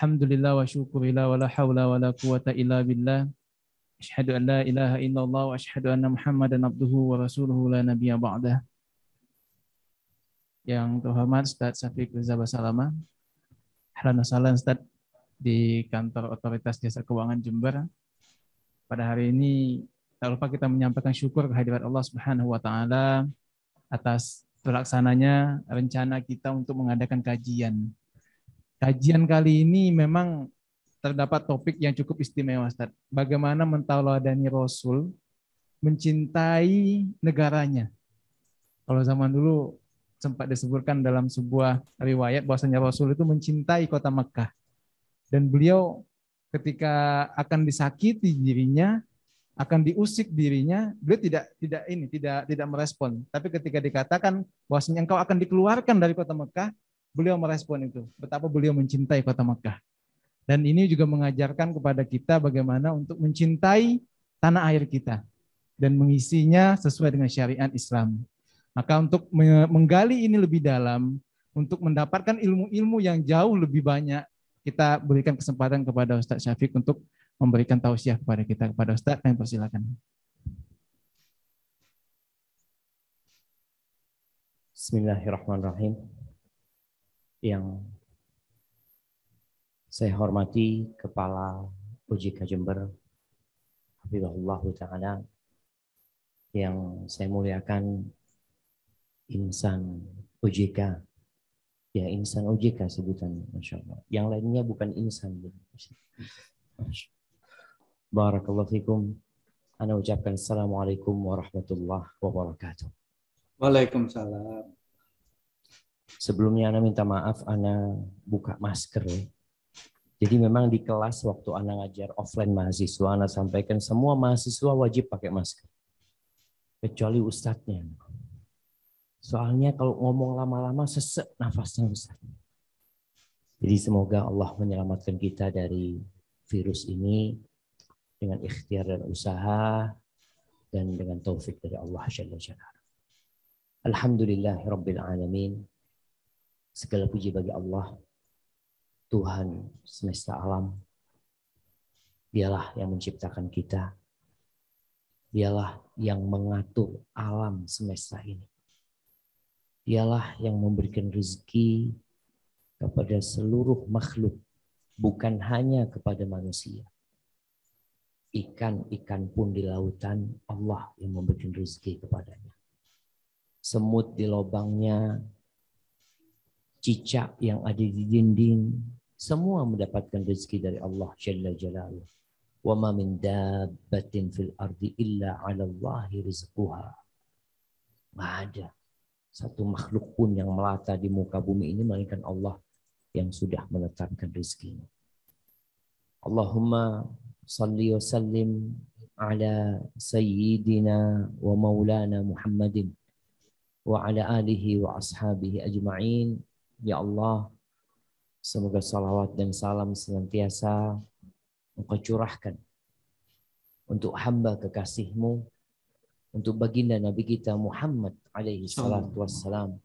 Alhamdulillah wa syukurillah wa la hawla wa la quwata illa billah. Asyhadu an la ilaha illallah wa asyhadu anna Muhammadan abduhu wa rasuluhu la nabiyya ba'dah. Yang terhormat Ustaz Syafiq Riza Basalama. Ahlan wa sahlan Ustaz di kantor Otoritas Jasa Keuangan Jember. Pada hari ini tak lupa kita menyampaikan syukur kehadirat Allah Subhanahu wa taala atas terlaksananya rencana kita untuk mengadakan kajian. Kajian kali ini memang terdapat topik yang cukup istimewa, Ustaz. Bagaimana mentauladani Rasul mencintai negaranya. Kalau zaman dulu sempat disebutkan dalam sebuah riwayat bahwasanya Rasul itu mencintai kota Mekkah. Dan beliau ketika akan disakiti dirinya, akan diusik dirinya, beliau tidak merespon. Tapi ketika dikatakan bahwasanya engkau akan dikeluarkan dari kota Mekkah, beliau merespon itu. Betapa beliau mencintai kota Mekkah. Dan ini juga mengajarkan kepada kita bagaimana untuk mencintai tanah air kita dan mengisinya sesuai dengan syariat Islam. Maka untuk menggali ini lebih dalam, untuk mendapatkan ilmu-ilmu yang jauh lebih banyak, kita berikan kesempatan kepada Ustaz Syafiq untuk memberikan tausiah kepada kita. Kepada Ustaz, kami persilakan. Bismillahirrahmanirrahim. Yang saya hormati Kepala OJK Jember, Hafizahullah Ta'ala, yang saya muliakan insan OJK, ya insan OJK sebutannya, Masya Allah. Yang lainnya bukan insan. Barakallahu fikum. Ana ucapkan Assalamualaikum warahmatullahi wabarakatuh. Waalaikumsalam. Sebelumnya Ana minta maaf, Ana buka masker ya. Jadi memang di kelas waktu Ana ngajar offline mahasiswa, Ana sampaikan semua mahasiswa wajib pakai masker. Kecuali ustadznya. Soalnya kalau ngomong lama-lama sesek nafasnya ustaz. Jadi semoga Allah menyelamatkan kita dari virus ini dengan ikhtiar dan usaha dan dengan taufik dari Allah Jalla Jalaluhu. Alhamdulillahirabbil alamin. Segala puji bagi Allah, Tuhan semesta alam. Dialah yang menciptakan kita. Dialah yang mengatur alam semesta ini. Dialah yang memberikan rezeki kepada seluruh makhluk, bukan hanya kepada manusia. Ikan-ikan pun di lautan, Allah yang memberikan rezeki kepadanya. Semut di lubangnya, cicak yang ada di dinding, semua mendapatkan rezeki dari Allah Jalla Jalaluhu. Wa ma min dabbatin fil ardi illa 'ala Allahi rizquha. Enggak ada satu makhluk pun yang melata di muka bumi ini melainkan Allah yang sudah menetapkan rezekinya. Allahumma salli wa sallim ala sayyidina wa maulana Muhammadin wa ala alihi wa ashabihi ajma'in. Ya Allah, semoga salawat dan salam senantiasa Engkau curahkan untuk hamba kekasih-Mu, untuk baginda Nabi kita Muhammad alaihi salatu wassalam,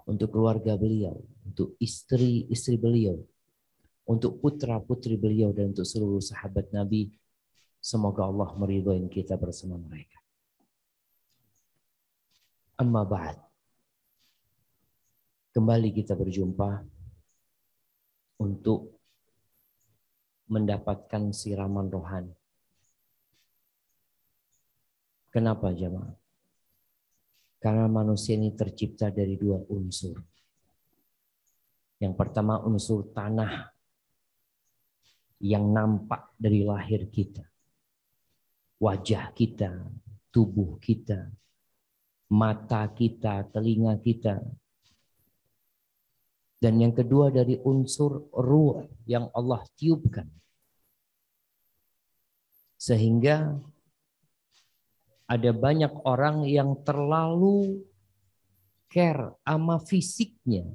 untuk keluarga beliau, untuk istri-istri beliau, untuk putra-putri beliau, dan untuk seluruh sahabat Nabi. Semoga Allah meridhai kita bersama mereka. Amma ba'd. Kembali kita berjumpa untuk mendapatkan siraman rohani. Kenapa jemaah? Karena manusia ini tercipta dari dua unsur. Yang pertama unsur tanah yang nampak dari lahir kita. Wajah kita, tubuh kita, mata kita, telinga kita. Dan yang kedua dari unsur ruh yang Allah tiupkan. Sehingga ada banyak orang yang terlalu care sama fisiknya.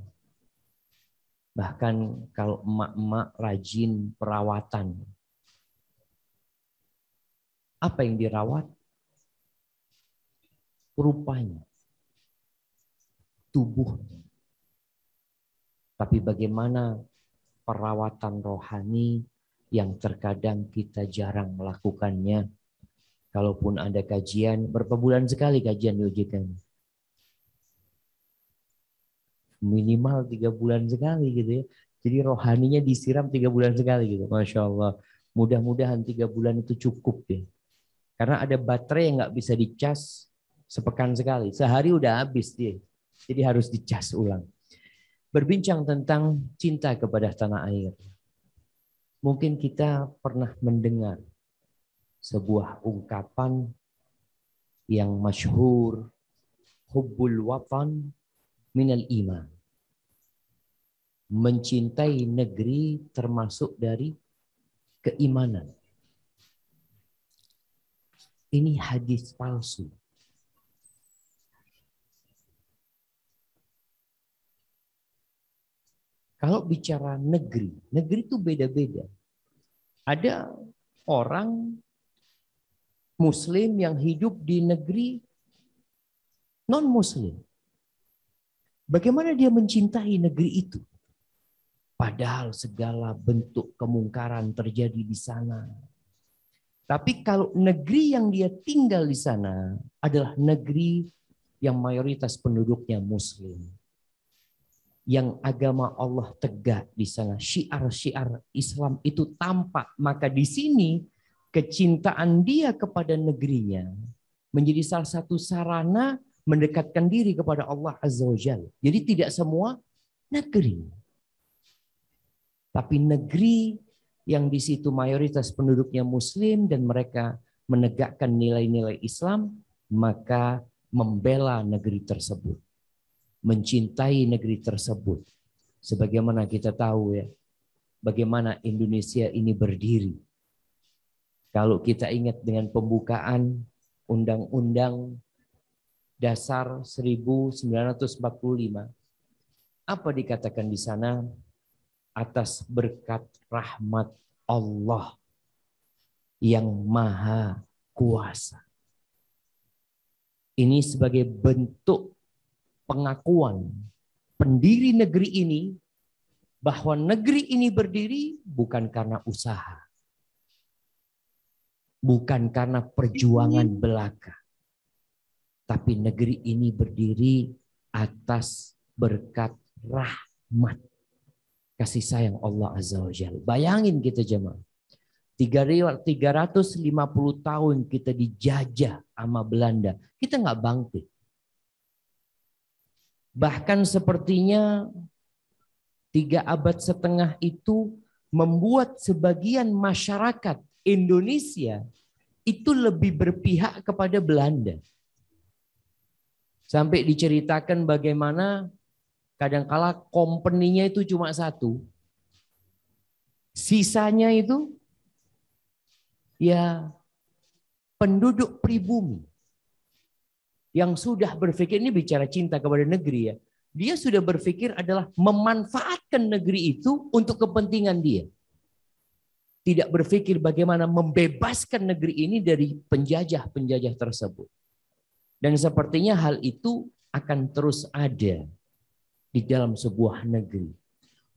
Bahkan kalau emak-emak rajin perawatan. Apa yang dirawat? Rupanya. Tubuhnya. Tapi bagaimana perawatan rohani yang terkadang kita jarang melakukannya. Kalaupun ada kajian, berapa bulan sekali kajian di OJK? Minimal 3 bulan sekali gitu ya. Jadi rohaninya disiram 3 bulan sekali gitu. Masya Allah. Mudah-mudahan 3 bulan itu cukup ya. Karena ada baterai yang nggak bisa dicas sepekan sekali. Sehari udah habis dia. Jadi harus dicas ulang. Berbincang tentang cinta kepada tanah air. Mungkin kita pernah mendengar sebuah ungkapan yang masyhur, hubbul watan minal iman. Mencintai negeri termasuk dari keimanan. Ini hadis palsu. Kalau bicara negeri, negeri itu beda-beda. Ada orang Muslim yang hidup di negeri non-Muslim. Bagaimana dia mencintai negeri itu? Padahal segala bentuk kemungkaran terjadi di sana. Tapi kalau negeri yang dia tinggal di sana adalah negeri yang mayoritas penduduknya Muslim. Yang agama Allah tegak di sana. Syiar-syiar Islam itu tampak. Maka di sini kecintaan dia kepada negerinya menjadi salah satu sarana mendekatkan diri kepada Allah Azza wa Jalla. Jadi tidak semua negeri. Tapi negeri yang di situ mayoritas penduduknya Muslim dan mereka menegakkan nilai-nilai Islam, maka membela negeri tersebut. Mencintai negeri tersebut. Sebagaimana kita tahu ya, bagaimana Indonesia ini berdiri. Kalau kita ingat dengan pembukaan Undang-Undang Dasar 1945, apa dikatakan di sana? Atas berkat rahmat Allah yang maha kuasa. Ini sebagai bentuk pengakuan pendiri negeri ini bahwa negeri ini berdiri bukan karena usaha, bukan karena perjuangan belaka, tapi negeri ini berdiri atas berkat rahmat kasih sayang Allah Azza wa Jalla. Bayangin kita jemaah, 350 tahun kita dijajah sama Belanda, kita nggak bangkit. Bahkan sepertinya 3,5 abad itu membuat sebagian masyarakat Indonesia itu lebih berpihak kepada Belanda. Sampai diceritakan bagaimana kadangkala company-nya itu cuma satu. Sisanya itu ya penduduk pribumi. Yang sudah berpikir, ini bicara cinta kepada negeri ya. Dia sudah berpikir adalah memanfaatkan negeri itu untuk kepentingan dia. Tidak berpikir bagaimana membebaskan negeri ini dari penjajah-penjajah tersebut. Dan sepertinya hal itu akan terus ada di dalam sebuah negeri.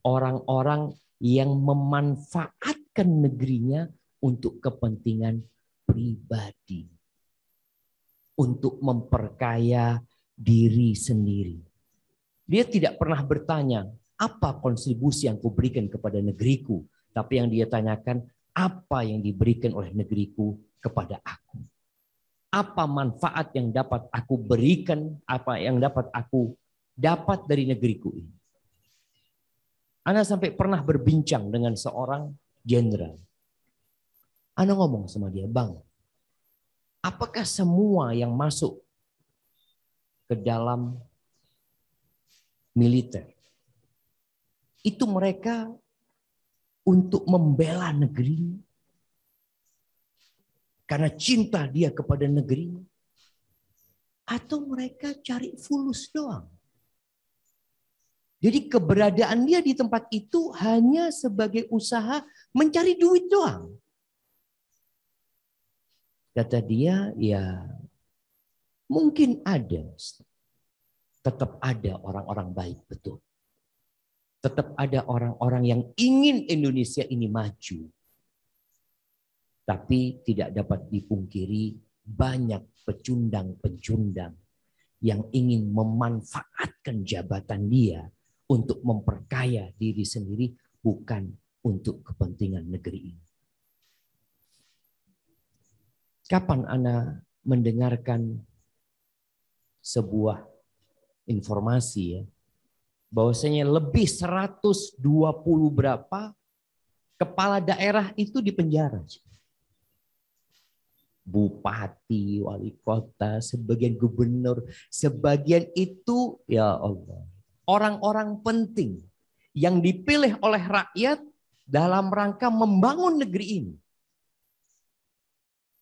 Orang-orang yang memanfaatkan negerinya untuk kepentingan pribadi. Untuk memperkaya diri sendiri. Dia tidak pernah bertanya, apa kontribusi yang kuberikan kepada negeriku? Tapi yang dia tanyakan, apa yang diberikan oleh negeriku kepada aku? Apa manfaat yang dapat aku berikan, apa yang dapat aku dapat dari negeriku ini? Ana sampai pernah berbincang dengan seorang jenderal. Ana ngomong sama dia, Bang, apakah semua yang masuk ke dalam militer itu mereka untuk membela negeri karena cinta dia kepada negeri, atau mereka cari fulus doang? Jadi keberadaan dia di tempat itu hanya sebagai usaha mencari duit doang. Kata dia, ya mungkin ada. Tetap ada orang-orang baik, betul. Tetap ada orang-orang yang ingin Indonesia ini maju. Tapi tidak dapat dipungkiri banyak pecundang-pecundang yang ingin memanfaatkan jabatan dia untuk memperkaya diri sendiri, bukan untuk kepentingan negeri ini. Kapan Ana mendengarkan sebuah informasi ya, bahwasanya lebih 120 berapa kepala daerah itu dipenjara. Bupati, wali kota, sebagian gubernur, sebagian itu ya Allah. Orang-orang penting yang dipilih oleh rakyat dalam rangka membangun negeri ini.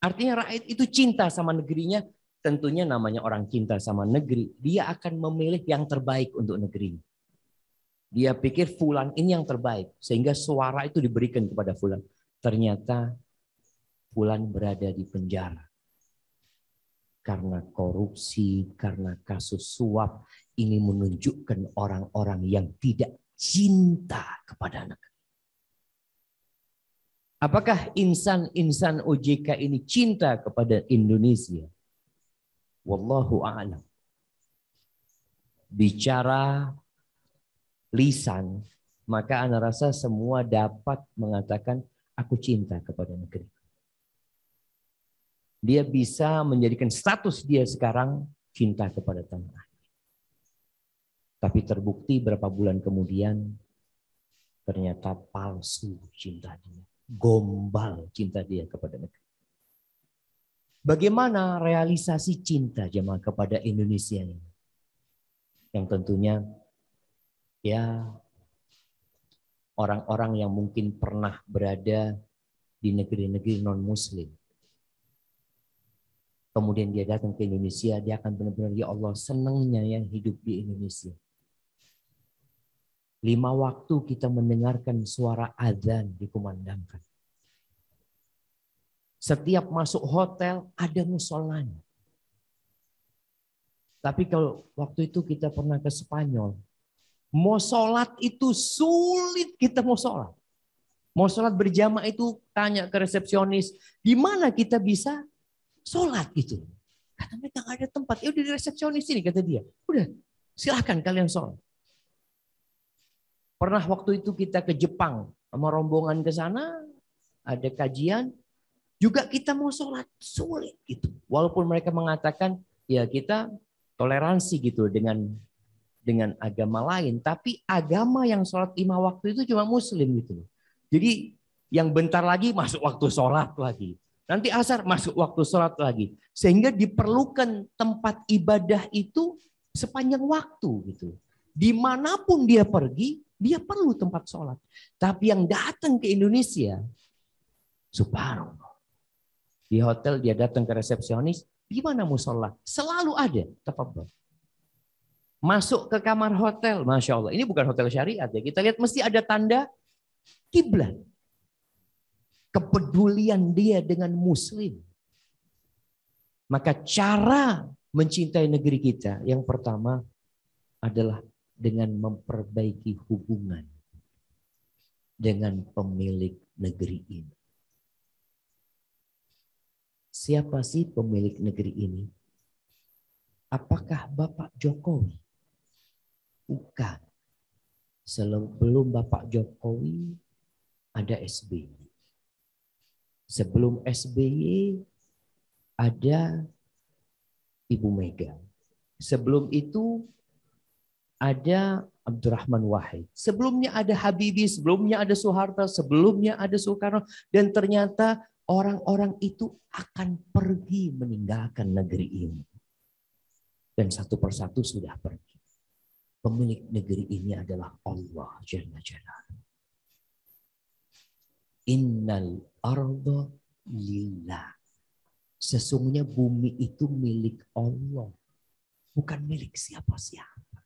Artinya rakyat itu cinta sama negerinya, tentunya namanya orang cinta sama negeri, dia akan memilih yang terbaik untuk negeri. Dia pikir fulan ini yang terbaik, sehingga suara itu diberikan kepada fulan. Ternyata fulan berada di penjara. Karena korupsi, karena kasus suap, ini menunjukkan orang-orang yang tidak cinta kepada negeri. Apakah insan-insan OJK ini cinta kepada Indonesia? Wallahu a'lam. Bicara lisan, maka ana rasa semua dapat mengatakan aku cinta kepada negeri. Dia bisa menjadikan status dia sekarang cinta kepada tanah air. Tapi terbukti berapa bulan kemudian ternyata palsu cinta dia. Gombal cinta dia kepada negeri. Bagaimana realisasi cinta jemaah kepada Indonesia ini? Yang tentunya ya orang-orang yang mungkin pernah berada di negeri-negeri non-muslim. Kemudian dia datang ke Indonesia, dia akan benar-benar, ya Allah senangnya yang hidup di Indonesia. 5 waktu kita mendengarkan suara azan dikumandangkan. Setiap masuk hotel ada musholanya. Tapi kalau waktu itu kita pernah ke Spanyol, mau sholat itu sulit kita mau sholat. Mau sholat berjamaah itu tanya ke resepsionis, di mana kita bisa sholat gitu. Kata mereka nggak ada tempat. Ya udah di resepsionis ini kata dia. Udah silahkan kalian sholat. Pernah waktu itu kita ke Jepang sama rombongan ke sana, ada kajian, juga kita mau sholat sulit gitu. Walaupun mereka mengatakan ya kita toleransi gitu dengan agama lain, tapi agama yang sholat 5 waktu itu cuma muslim gitu. Jadi yang bentar lagi masuk waktu sholat lagi. Nanti asar masuk waktu sholat lagi. Sehingga diperlukan tempat ibadah itu sepanjang waktu gitu. Dimanapun dia pergi, dia perlu tempat sholat. Tapi yang datang ke Indonesia, subhanallah. Di hotel dia datang ke resepsionis, di mana musola? Selalu ada. Tafadhol. Masuk ke kamar hotel, Masya Allah. Ini bukan hotel syariat ya. Kita lihat mesti ada tanda kiblat. Kepedulian dia dengan muslim. Maka cara mencintai negeri kita yang pertama adalah dengan memperbaiki hubungan dengan pemilik negeri ini. Siapa sih pemilik negeri ini? Apakah Bapak Jokowi? Bukan. Sebelum Bapak Jokowi ada SBY. Sebelum SBY ada Ibu Mega. Sebelum itu ada Abdurrahman Wahid. Sebelumnya ada Habibie, sebelumnya ada Soeharto, sebelumnya ada Soekarno. Dan ternyata orang-orang itu akan pergi meninggalkan negeri ini. Dan satu persatu sudah pergi. Pemilik negeri ini adalah Allah Jalla Jalaluhu. Innal arda lillah. Sesungguhnya bumi itu milik Allah. Bukan milik siapa-siapa.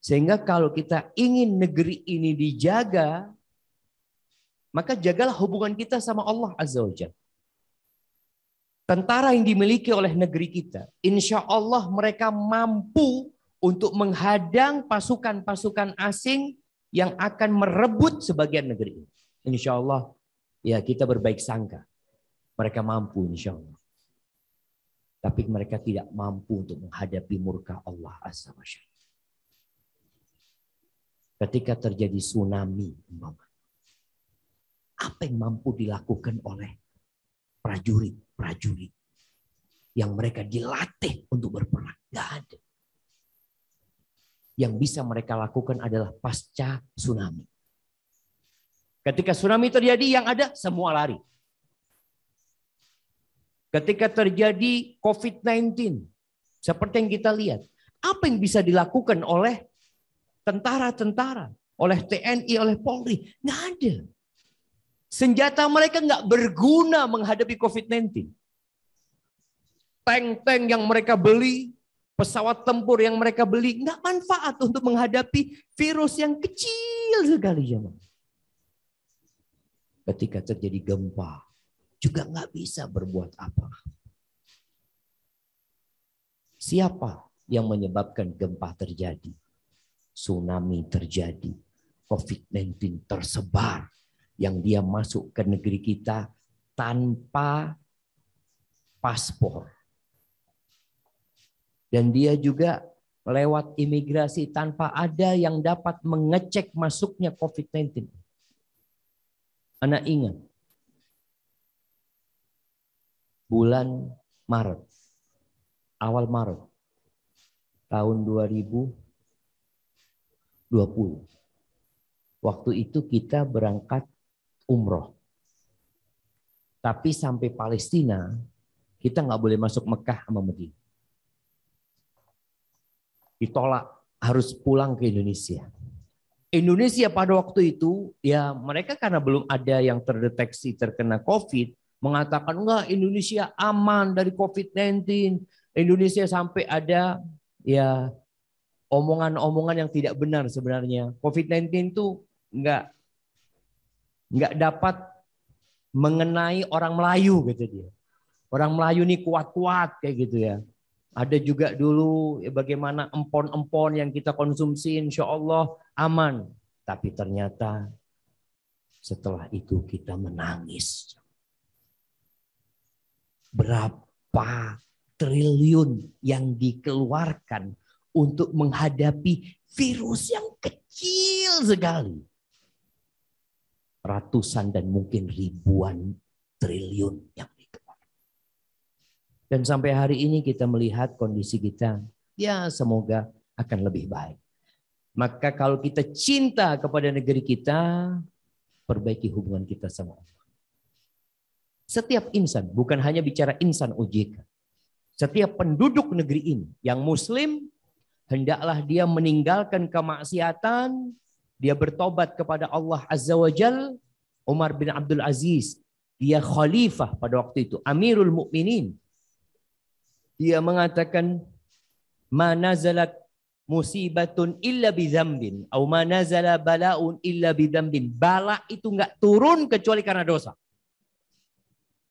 Sehingga kalau kita ingin negeri ini dijaga, maka jagalah hubungan kita sama Allah Azza wa Jalla. Tentara yang dimiliki oleh negeri kita, insya Allah mereka mampu untuk menghadang pasukan-pasukan asing yang akan merebut sebagian negeri ini. Insya Allah ya kita berbaik sangka. Mereka mampu insya Allah. Tapi mereka tidak mampu untuk menghadapi murka Allah Azza wa Jalla. Ketika terjadi tsunami, apa yang mampu dilakukan oleh prajurit yang mereka dilatih untuk berperang? Gak ada. Yang bisa mereka lakukan adalah pasca tsunami. Ketika tsunami terjadi, yang ada semua lari. Ketika terjadi COVID-19, seperti yang kita lihat, apa yang bisa dilakukan oleh tentara-tentara, oleh TNI, oleh Polri? Nggak ada. Senjata mereka nggak berguna menghadapi COVID-19. Tank-tank yang mereka beli, pesawat tempur yang mereka beli, nggak manfaat untuk menghadapi virus yang kecil sekali. Ketika terjadi gempa, juga nggak bisa berbuat apa. Siapa yang menyebabkan gempa terjadi? Tsunami terjadi. COVID-19 tersebar. Yang dia masuk ke negeri kita tanpa paspor. Dan dia juga lewat imigrasi tanpa ada yang dapat mengecek masuknya COVID-19. Anak ingat. Bulan Maret, awal Maret, tahun 2020. Waktu itu kita berangkat umroh. Tapi sampai Palestina, kita nggak boleh masuk Mekah sama Madinah. Ditolak, harus pulang ke Indonesia. Indonesia pada waktu itu, ya mereka karena belum ada yang terdeteksi terkena COVID, mengatakan enggak, Indonesia aman dari COVID-19. Indonesia sampai ada ya omongan-omongan yang tidak benar sebenarnya. COVID-19 itu enggak dapat mengenai orang Melayu gitu dia. Orang Melayu ini kuat-kuat kayak gitu ya. Ada juga dulu ya, bagaimana empon-empon yang kita konsumsi insya Allah aman. Tapi ternyata setelah itu kita menangis. Berapa triliun yang dikeluarkan untuk menghadapi virus yang kecil sekali. Ratusan dan mungkin ribuan triliun yang dikeluarkan. Dan sampai hari ini kita melihat kondisi kita, ya semoga akan lebih baik. Maka kalau kita cinta kepada negeri kita, perbaiki hubungan kita sama Allah. Setiap insan, bukan hanya bicara insan OJK. Setiap penduduk negeri ini yang muslim, hendaklah dia meninggalkan kemaksiatan, dia bertobat kepada Allah Azza wa Jal. Umar bin Abdul Aziz, dia khalifah pada waktu itu, Amirul Mukminin. Dia mengatakan, "Ma nazalat musibatun illa bidzambin, atau ma nazala balaun illa bidzambin." Bala itu enggak turun kecuali karena dosa.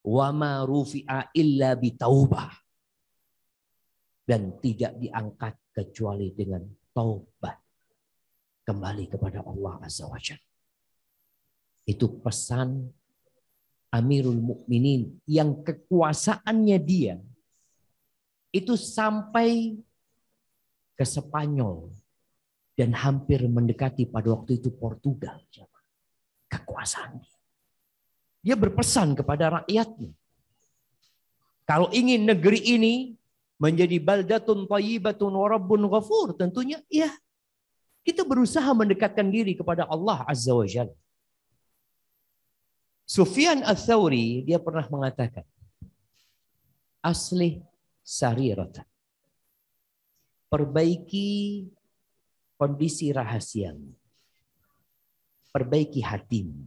Wa ma rufi'a illa bitaubah. Dan tidak diangkat kecuali dengan taubat. Kembali kepada Allah Azza wa Jalla. Itu pesan Amirul Mukminin yang kekuasaannya dia itu sampai ke Spanyol dan hampir mendekati pada waktu itu Portugal. Kekuasaan dia. Dia berpesan kepada rakyatnya. Kalau ingin negeri ini menjadi baldatun thayyibatun wa rabbun ghafur, tentunya ya kita berusaha mendekatkan diri kepada Allah Azza wa Jalla. Sufyan Ats-Tsauri dia pernah mengatakan, aslih sariratan. Perbaiki kondisi rahasiamu. Perbaiki hatimu.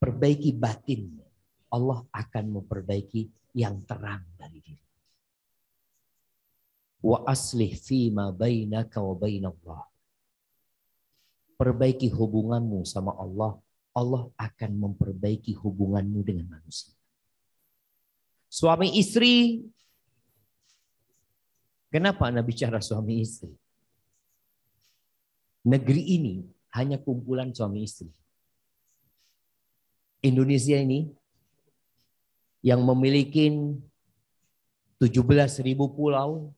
Perbaiki batin, Allah akan memperbaiki yang terang dari diri. Wa aslih fima bainaka wa bainallah. Perbaiki hubunganmu sama Allah, Allah akan memperbaiki hubunganmu dengan manusia. Suami istri, kenapa Anda bicara suami istri? Negeri ini hanya kumpulan suami istri. Indonesia ini yang memiliki 17.000 pulau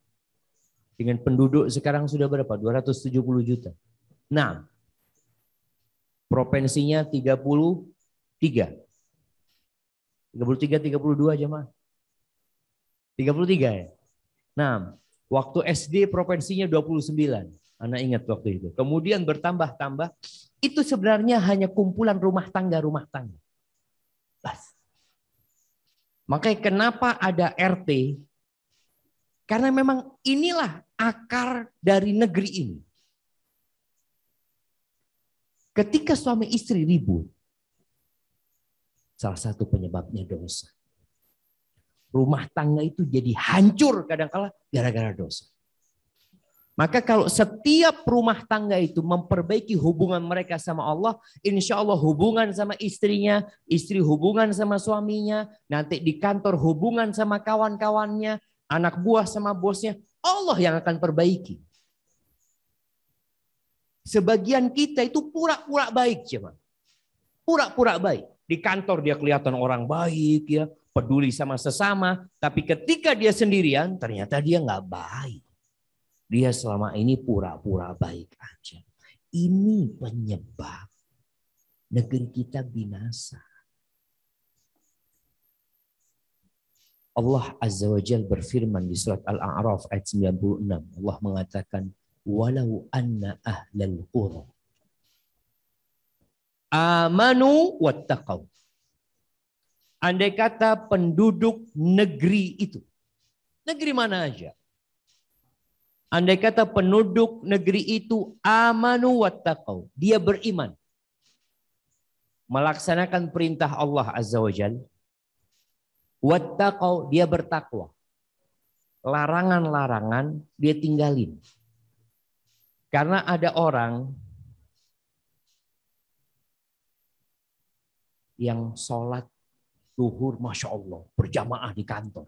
dengan penduduk sekarang sudah berapa? 270 juta. Nah, provinsinya 33. 32 jemaah. 33 ya. Nah, waktu SD provinsinya 29. Anak ingat waktu itu. Kemudian bertambah-tambah. Itu sebenarnya hanya kumpulan rumah tangga. Bas. Makanya kenapa ada RT? Karena memang inilah akar dari negeri ini. Ketika suami istri ribut, salah satu penyebabnya dosa. Rumah tangga itu jadi hancur kadang-kala gara-gara dosa. Maka kalau setiap rumah tangga itu memperbaiki hubungan mereka sama Allah, insya Allah hubungan sama istrinya, istri hubungan sama suaminya, nanti di kantor hubungan sama kawan-kawannya, anak buah sama bosnya, Allah yang akan perbaiki. Sebagian kita itu pura-pura baik, cuman. Pura-pura baik. Di kantor dia kelihatan orang baik, ya, peduli sama sesama, tapi ketika dia sendirian, ternyata dia nggak baik. Dia selama ini pura-pura baik aja. Ini penyebab negeri kita binasa. Allah Azza wa Jalla berfirman di surat Al-A'raf ayat 96. Allah mengatakan, walau anna ahlal qura amanu wattaqau. Andai kata penduduk negeri itu, negeri mana aja, andai kata penduduk negeri itu amanu wattaqau, dia beriman, melaksanakan perintah Allah Azza wa Jalla, wattaqau, dia bertakwa, larangan-larangan dia tinggalin. Karena ada orang yang sholat zuhur, Masya Allah, berjamaah di kantor.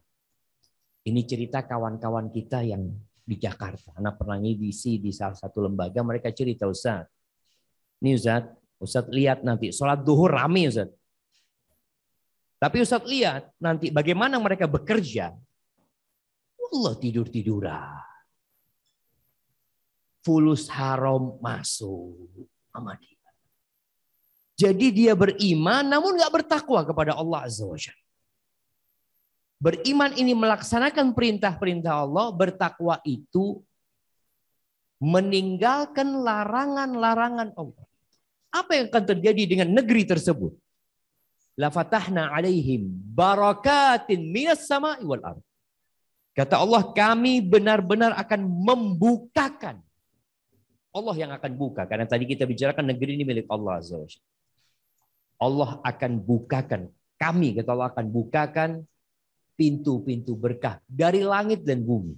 Ini cerita kawan-kawan kita yang di Jakarta. Anak pernah ngisi di salah satu lembaga, mereka cerita, Ustaz. Ini Ustaz lihat nanti sholat zuhur rame Ustaz. Tapi Ustaz lihat nanti bagaimana mereka bekerja. Allah tidur-tiduran. Fulus haram masuk sama dia. Jadi dia beriman namun gak bertakwa kepada Allah Azza wa Jalla. Beriman ini melaksanakan perintah-perintah Allah, bertakwa itu meninggalkan larangan-larangan Allah. Apa yang akan terjadi dengan negeri tersebut? La fatahna alaihim barakatin minas sama'i wal ardh. Kata Allah, kami benar-benar akan membukakan. Allah yang akan buka. Karena tadi kita bicarakan negeri ini milik Allah Azza wa Jalla. Allah akan bukakan. Kami, kata Allah, akan bukakan pintu-pintu berkah dari langit dan bumi.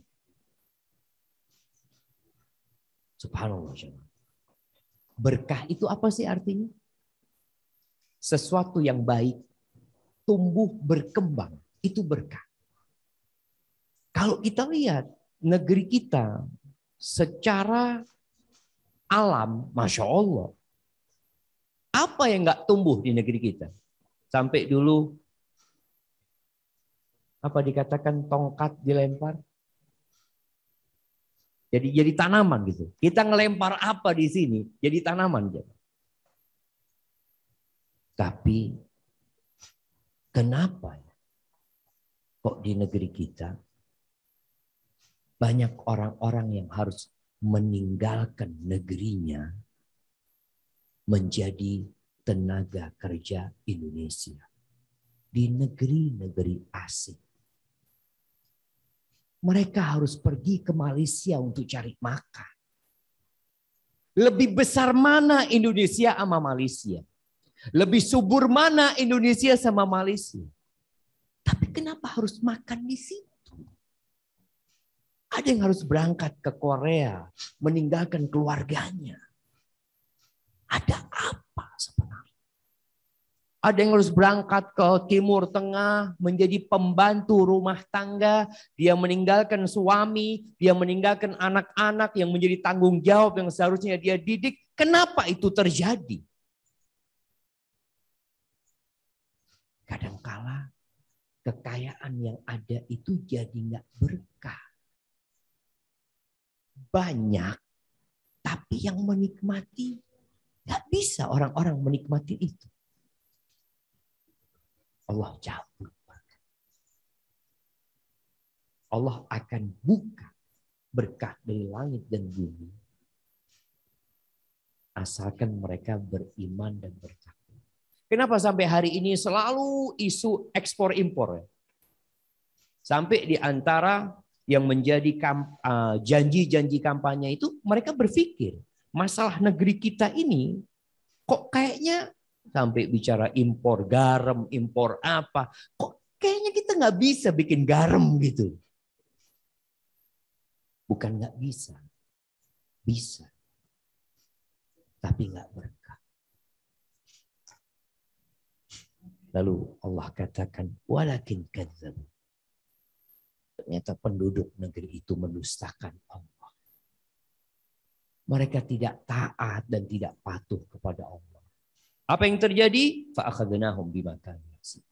Subhanallah. Berkah itu apa sih artinya? Sesuatu yang baik, tumbuh, berkembang. Itu berkah. Kalau kita lihat negeri kita secara alam, Masya Allah. Apa yang nggak tumbuh di negeri kita? Sampai dulu, apa dikatakan tongkat dilempar? Jadi tanaman gitu. Kita ngelempar apa di sini? Jadi tanaman. Tapi kenapa kok di negeri kita banyak orang-orang yang harus meninggalkan negerinya menjadi tenaga kerja Indonesia di negeri-negeri asing. Mereka harus pergi ke Malaysia untuk cari makan. Lebih besar mana Indonesia sama Malaysia? Lebih subur mana Indonesia sama Malaysia? Tapi kenapa harus makan di situ? Ada yang harus berangkat ke Korea, meninggalkan keluarganya. Ada apa sebenarnya? Ada yang harus berangkat ke Timur Tengah menjadi pembantu rumah tangga. Dia meninggalkan suami, dia meninggalkan anak-anak yang menjadi tanggung jawab yang seharusnya dia didik. Kenapa itu terjadi? Kadangkala kekayaan yang ada itu jadi nggak berkah. Banyak, tapi yang menikmati nggak bisa orang-orang menikmati itu. Allah cabut. Allah akan buka berkah dari langit dan bumi. Asalkan mereka beriman dan bertakwa. Kenapa sampai hari ini selalu isu ekspor impor? Sampai di antara yang menjadi janji-janji kampanye itu mereka berpikir masalah negeri kita ini kok kayaknya sampai bicara impor garam, impor apa. Kok kayaknya kita nggak bisa bikin garam gitu. Bukan nggak bisa. Bisa. Tapi nggak berkah. Lalu Allah katakan, walakin kadzdzab. Ternyata penduduk negeri itu mendustakan Allah. Mereka tidak taat dan tidak patuh kepada Allah. Apa yang terjadi? Fa'akhadnahum bima kanu yaksibun.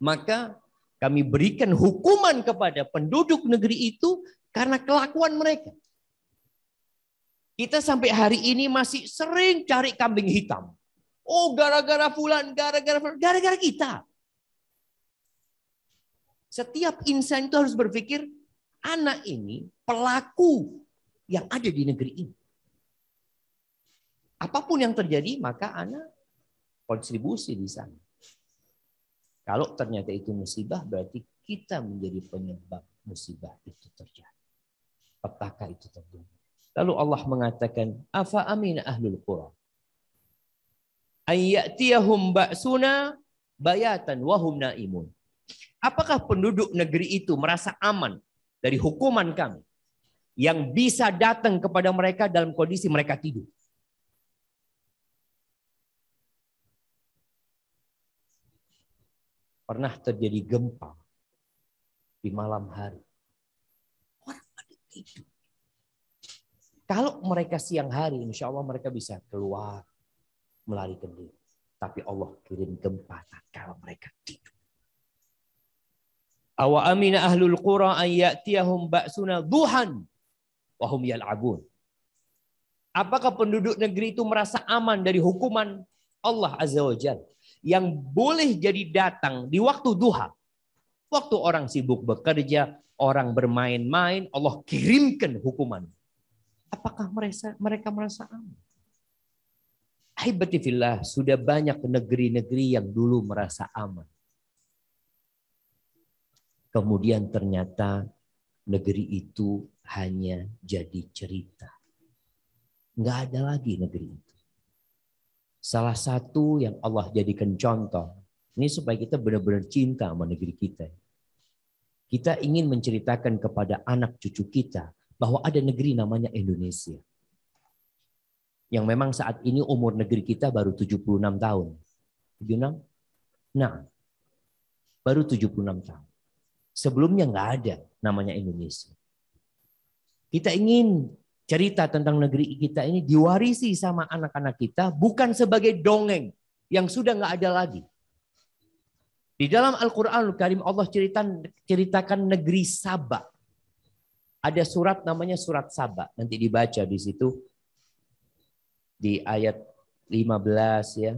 Maka kami berikan hukuman kepada penduduk negeri itu karena kelakuan mereka. Kita sampai hari ini masih sering cari kambing hitam. Oh, gara-gara fulan, gara-gara kita. Setiap insan itu harus berpikir, anak ini pelaku yang ada di negeri ini. Apapun yang terjadi, maka anak kontribusi di sana. Kalau ternyata itu musibah, berarti kita menjadi penyebab musibah itu terjadi. Petaka itu terjadi. Lalu Allah mengatakan, afa amina ahlul qura ayyatiyahum ba'suna bayatan wahum naimun. Apakah penduduk negeri itu merasa aman dari hukuman kami yang bisa datang kepada mereka dalam kondisi mereka tidur? Pernah terjadi gempa di malam hari. Orang pada tidur. Kalau mereka siang hari, insya Allah mereka bisa keluar, melarikan diri. Tapi Allah kirim gempa kalau mereka tidur. Awa amina ahlul qura an ya'tiyahum ba'suna duhan wa hum yal'abun. Apakah penduduk negeri itu merasa aman dari hukuman Allah Azza wa Jalla yang boleh jadi datang di waktu duha? Waktu orang sibuk bekerja, orang bermain-main, Allah kirimkan hukuman. Apakah mereka merasa aman? Ahibati fillah, sudah banyak negeri-negeri yang dulu merasa aman. Kemudian ternyata negeri itu hanya jadi cerita. Nggak ada lagi negeri itu. Salah satu yang Allah jadikan contoh, ini supaya kita benar-benar cinta sama negeri kita. Kita ingin menceritakan kepada anak cucu kita bahwa ada negeri namanya Indonesia. Yang memang saat ini umur negeri kita baru 76 tahun. 76? Nah, baru 76 tahun. Sebelumnya nggak ada namanya Indonesia. Kita ingin cerita tentang negeri kita ini diwarisi sama anak-anak kita bukan sebagai dongeng yang sudah nggak ada lagi. Di dalam Al-Quranul Karim Allah ceritakan negeri Saba. Ada surat namanya surat Saba. Nanti dibaca di situ. Di ayat 15 ya.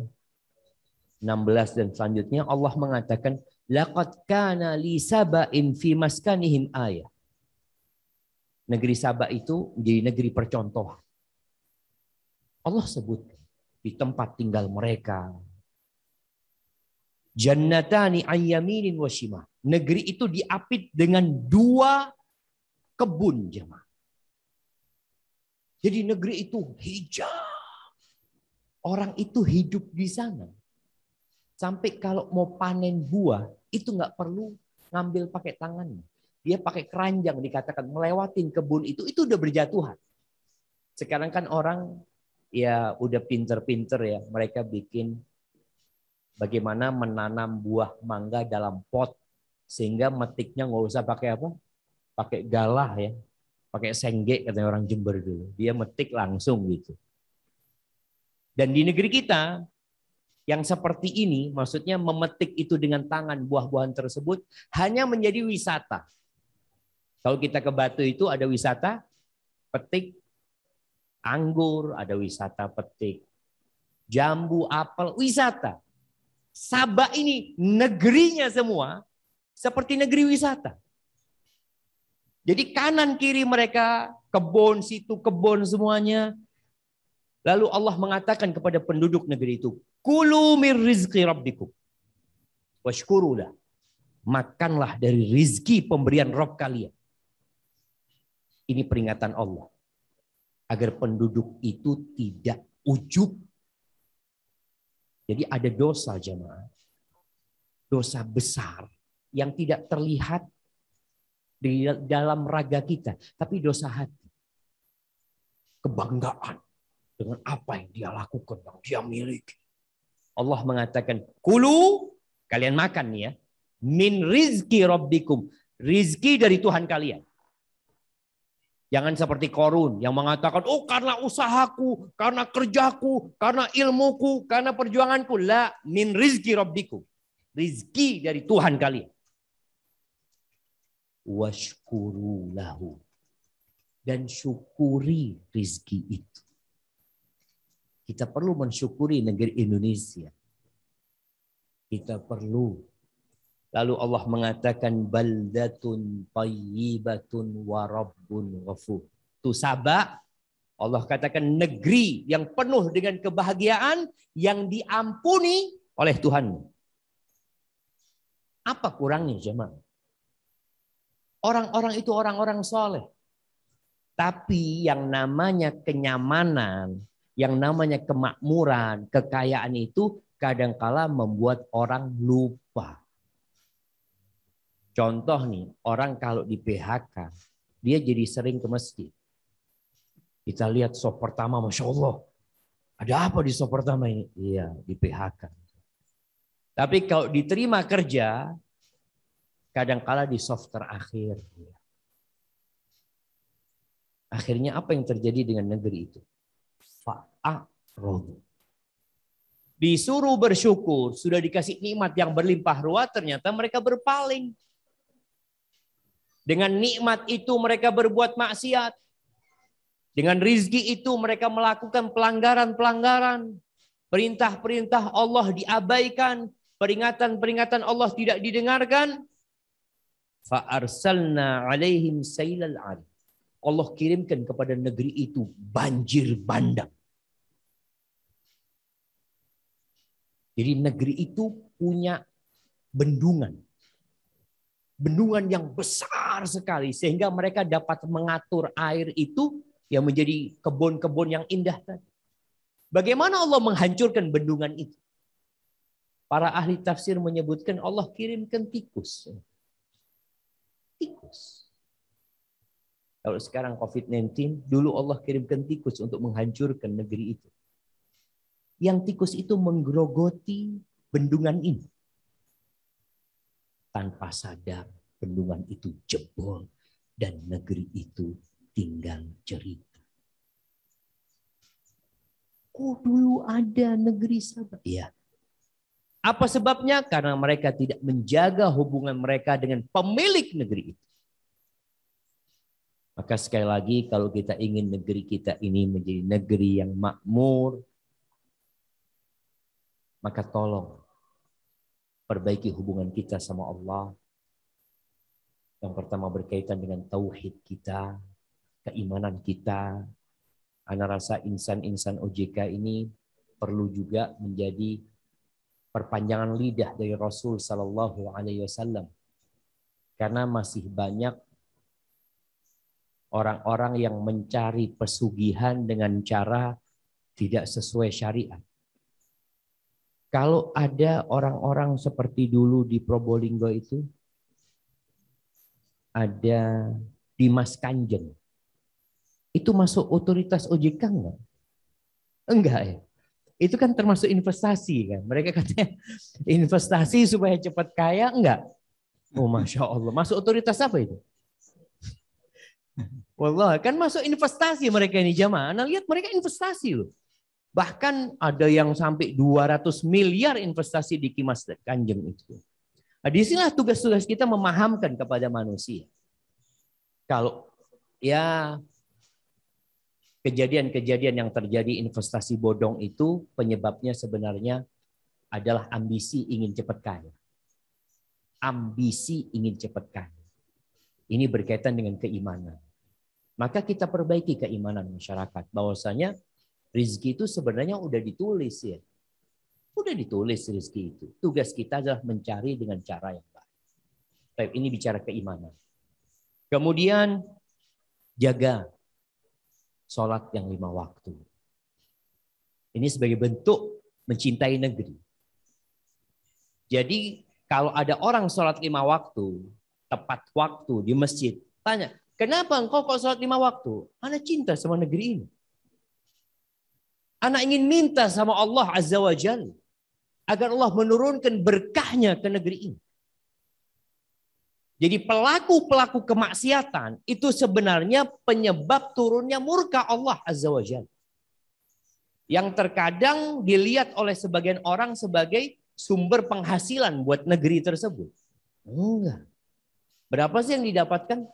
16 dan selanjutnya Allah mengatakan laqad kana li saba'in fi maskanihim ayah. Negeri Saba itu menjadi negeri percontohan. Allah sebut di tempat tinggal mereka. Jannatani an yaminin wa shimal. Negeri itu diapit dengan 2 kebun jemaah. Jadi negeri itu hijau. Orang itu hidup di sana. Sampai kalau mau panen buah, itu nggak perlu ngambil pakai tangannya. Dia pakai keranjang, dikatakan melewatin kebun itu udah berjatuhan. Sekarang kan orang ya udah pinter-pinter ya, mereka bikin bagaimana menanam buah mangga dalam pot sehingga metiknya nggak usah pakai apa? Pakai galah ya, pakai senggek katanya orang Jember dulu. Dia metik langsung gitu. Dan di negeri kita yang seperti ini, maksudnya memetik itu dengan tangan buah-buahan tersebut hanya menjadi wisata. Kalau kita ke Batu itu ada wisata petik anggur, ada wisata petik jambu, apel, wisata. Sabah ini negerinya semua seperti negeri wisata. Jadi kanan kiri mereka kebun, situ kebun semuanya. Lalu Allah mengatakan kepada penduduk negeri itu, kulu mir rizqi rabbikum washkurulah. Makanlah dari rizki pemberian Rabb kalian. Ini peringatan Allah agar penduduk itu tidak ujub. Jadi ada dosa jemaah, dosa besar yang tidak terlihat di dalam raga kita, tapi dosa hati. Kebanggaan dengan apa yang dia lakukan, yang dia miliki. Allah mengatakan, kulu, kalian makan nih ya, min rizki rabbikum, rizki dari Tuhan kalian. Jangan seperti Korun yang mengatakan, oh karena usahaku, karena kerjaku, karena ilmuku, karena perjuanganku. La, min rizki rabbikum, rizki dari Tuhan kalian. Washkuru lahu, dan syukuri rizki itu. Kita perlu mensyukuri negeri Indonesia. Kita perlu. Lalu Allah mengatakan baldatun thayyibatun wa rabbun ghafur. Itu Sabah, Allah katakan negeri yang penuh dengan kebahagiaan yang diampuni oleh Tuhan. Apa kurangnya jemaah? Orang-orang itu orang-orang soleh. Tapi yang namanya kenyamanan, yang namanya kemakmuran, kekayaan itu kadangkala membuat orang lupa. Contoh nih, orang kalau di PHK, dia jadi sering ke masjid. Kita lihat sop pertama, Masya Allah. Ada apa di sop pertama ini? Iya, di PHK. Tapi kalau diterima kerja, kadangkala di soft terakhir. Akhirnya apa yang terjadi dengan negeri itu? Fa'a'rodu. Disuruh bersyukur, sudah dikasih nikmat yang berlimpah ruah, ternyata mereka berpaling. Dengan nikmat itu mereka berbuat maksiat. Dengan rizki itu mereka melakukan pelanggaran-pelanggaran. Perintah-perintah Allah diabaikan. Peringatan-peringatan Allah tidak didengarkan. Fa'arsalna alaihim sailal arim. Allah kirimkan kepada negeri itu banjir bandang. Jadi negeri itu punya bendungan. Bendungan yang besar sekali. Sehingga mereka dapat mengatur air itu yang menjadi kebun-kebun yang indah tadi. Bagaimana Allah menghancurkan bendungan itu? Para ahli tafsir menyebutkan Allah kirimkan tikus. Tikus. Kalau sekarang COVID-19, dulu Allah kirimkan tikus untuk menghancurkan negeri itu. Yang tikus itu menggerogoti bendungan ini. Tanpa sadar bendungan itu jebol dan negeri itu tinggal cerita. Oh dulu ada negeri Sabah. Iya. Apa sebabnya? Karena mereka tidak menjaga hubungan mereka dengan pemilik negeri itu. Maka sekali lagi kalau kita ingin negeri kita ini menjadi negeri yang makmur, maka tolong perbaiki hubungan kita sama Allah. Yang pertama berkaitan dengan tauhid kita, keimanan kita. Ana rasa insan-insan OJK ini perlu juga menjadi perpanjangan lidah dari Rasul Sallallahu Alaihi Wasallam, karena masih banyak orang-orang yang mencari pesugihan dengan cara tidak sesuai syariat. Kalau ada orang-orang seperti dulu di Probolinggo itu, ada Dimas Kanjeng. Itu masuk otoritas OJK enggak? Enggak ya. Itu kan termasuk investasi kan. Mereka katanya investasi supaya cepat kaya, enggak? Oh Masya Allah. Masuk otoritas apa itu? Wallah, kan masuk investasi mereka ini jamaah. Anda lihat mereka investasi loh. Bahkan ada yang sampai 200 miliar investasi di Kimas Kanjeng itu. Nah, disinilah tugas-tugas kita memahamkan kepada manusia. Kalau ya kejadian-kejadian yang terjadi investasi bodong itu penyebabnya sebenarnya adalah ambisi ingin cepat kaya. Ambisi ingin cepat kaya. Ini berkaitan dengan keimanan. Maka kita perbaiki keimanan masyarakat. Bahwasanya rezeki itu sebenarnya udah ditulis ya. Udah ditulis rezeki itu. Tugas kita adalah mencari dengan cara yang baik. Baik, ini bicara keimanan. Kemudian jaga sholat yang 5 waktu. Ini sebagai bentuk mencintai negeri. Jadi kalau ada orang sholat 5 waktu, tepat waktu di masjid, tanya, kenapa engkau kok sholat 5 waktu? Anak cinta sama negeri ini. Anak ingin minta sama Allah Azza wa Jalla agar Allah menurunkan berkahnya ke negeri ini. Jadi pelaku-pelaku kemaksiatan itu sebenarnya penyebab turunnya murka Allah Azza wa Jalla. Yang terkadang dilihat oleh sebagian orang sebagai sumber penghasilan buat negeri tersebut. Enggak. Berapa sih yang didapatkan?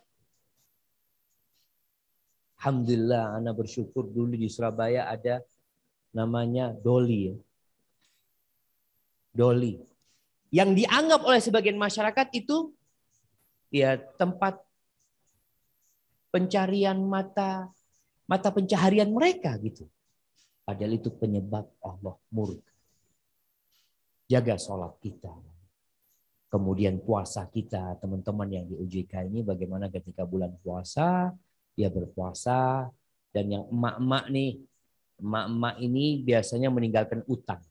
Alhamdulillah, anak bersyukur dulu di Surabaya ada namanya Doli. Doli. Yang dianggap oleh sebagian masyarakat itu ya tempat pencarian mata pencaharian mereka gitu. Padahal itu penyebab Allah murka. Jaga sholat kita. Kemudian puasa kita, teman-teman yang di UJK ini bagaimana ketika bulan puasa, dia berpuasa. Dan yang emak-emak nih, emak-emak ini biasanya meninggalkan utang.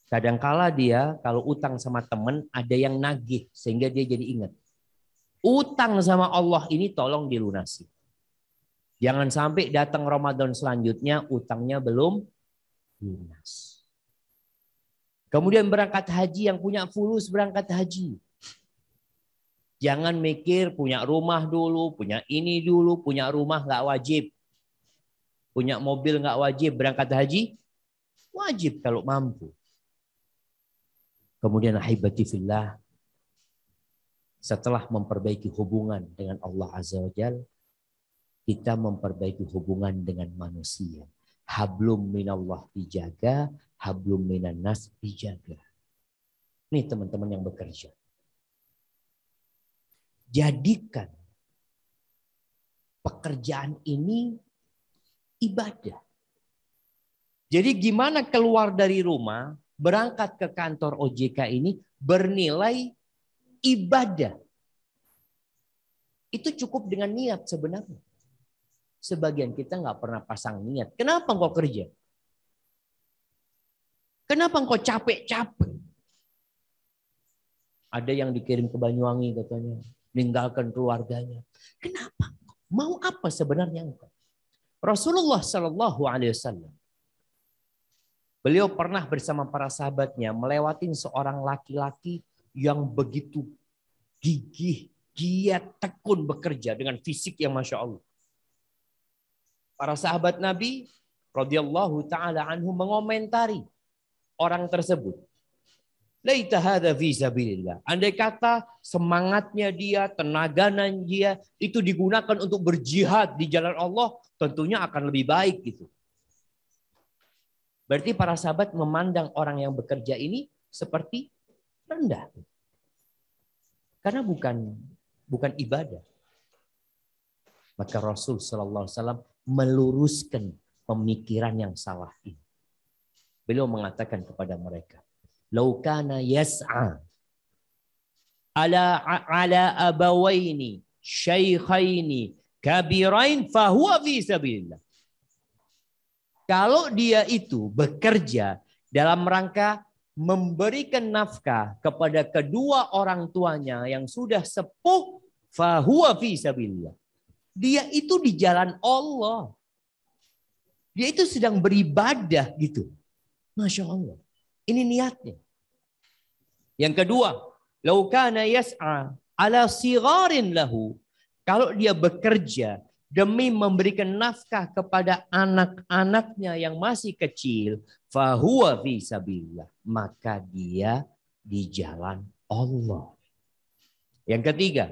Kadangkala dia kalau utang sama teman ada yang nagih sehingga dia jadi ingat. Utang sama Allah ini tolong dilunasi. Jangan sampai datang Ramadan selanjutnya utangnya belum lunas. Kemudian berangkat haji, yang punya fulus berangkat haji. Jangan mikir punya rumah dulu, punya ini dulu, punya rumah nggak wajib. Punya mobil nggak wajib, berangkat haji wajib kalau mampu. Kemudian ahibati fillah, setelah memperbaiki hubungan dengan Allah Azza wa Jalla, kita memperbaiki hubungan dengan manusia. Hablum minallah dijaga, hablum minan nas dijaga. Nih teman-teman yang bekerja. Jadikan pekerjaan ini ibadah. Jadi gimana keluar dari rumah, berangkat ke kantor OJK ini bernilai ibadah. Itu cukup dengan niat sebenarnya. Sebagian kita nggak pernah pasang niat. Kenapa engkau kerja? Kenapa engkau capek-capek? Ada yang dikirim ke Banyuwangi katanya. Meninggalkan keluarganya. Kenapa? Mau apa sebenarnya engkau? Rasulullah Shallallahu Alaihi Wasallam. Beliau pernah bersama para sahabatnya melewatin seorang laki-laki yang begitu gigih, giat, tekun bekerja dengan fisik yang Masya Allah. Para sahabat Nabi radhiyallahu taala anhu mengomentari orang tersebut. Laita hadza fi sabilillah. Andai kata semangatnya dia, tenaganya dia itu digunakan untuk berjihad di jalan Allah, tentunya akan lebih baik gitu. Berarti para sahabat memandang orang yang bekerja ini seperti rendah. Karena bukan ibadah. Maka Rasul sallallahu alaihi wasallam meluruskan pemikiran yang salah ini. Beliau mengatakan kepada mereka, "Lau kana yas'a ala abawaini syaikhaini kabirain fahuwa fi sabilillah." Kalau dia itu bekerja dalam rangka memberikan nafkah kepada kedua orang tuanya yang sudah sepuh, fahuwa fi sabilillah. Dia itu di jalan Allah. Dia itu sedang beribadah gitu. Masya Allah. Ini niatnya. Yang kedua, lau kana yas'a ala sigharin lahu. Kalau dia bekerja demi memberikan nafkah kepada anak-anaknya yang masih kecil, fahuwa fi sabilillah, maka dia di jalan Allah. Yang ketiga,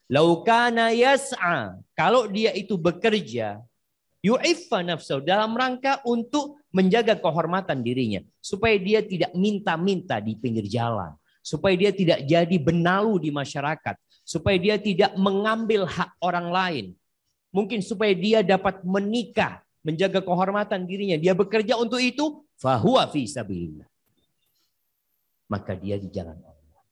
lau kana yas'a, kalau dia itu bekerja yu'iffa nafsahu, dalam rangka untuk menjaga kehormatan dirinya, supaya dia tidak minta-minta di pinggir jalan, supaya dia tidak jadi benalu di masyarakat, supaya dia tidak mengambil hak orang lain, mungkin supaya dia dapat menikah, menjaga kehormatan dirinya, dia bekerja untuk itu, fahuwa fi sabilillah, maka dia di jalan Allah.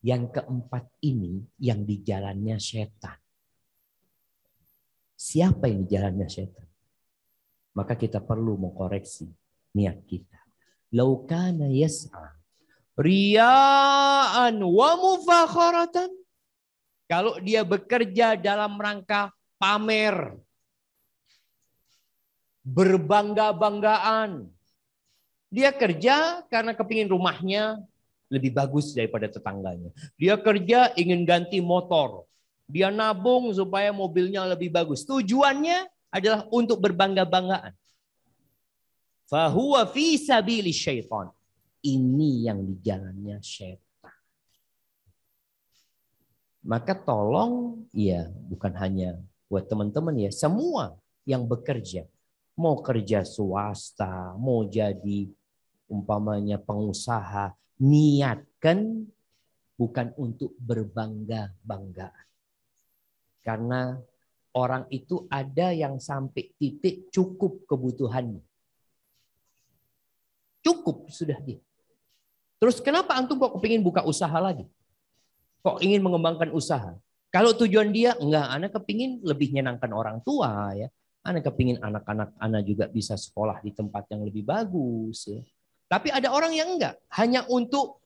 Yang keempat ini yang di jalannya setan. Siapa yang di jalannya setan? Maka kita perlu mengkoreksi niat kita. Lau kana yas'a riya'an wa mufakharatan. Kalau dia bekerja dalam rangka pamer, berbangga-banggaan. Dia kerja karena kepingin rumahnya lebih bagus daripada tetangganya. Dia kerja ingin ganti motor. Dia nabung supaya mobilnya lebih bagus. Tujuannya adalah untuk berbangga-banggaan. Fahuwa fi sabili syaitan. Ini yang di jalannya syaitan. Maka tolong, ya bukan hanya buat teman-teman ya, semua yang bekerja. Mau kerja swasta, mau jadi umpamanya pengusaha, niatkan bukan untuk berbangga-banggaan. Karena orang itu ada yang sampai titik cukup kebutuhannya. Cukup sudah dia. Terus kenapa antum kok kepingin buka usaha lagi? Kok ingin mengembangkan usaha? Kalau tujuan dia, enggak, anak kepingin lebih nyenangkan orang tua ya. Anak kepingin anak-anak anak juga bisa sekolah di tempat yang lebih bagus ya. Tapi ada orang yang enggak, hanya untuk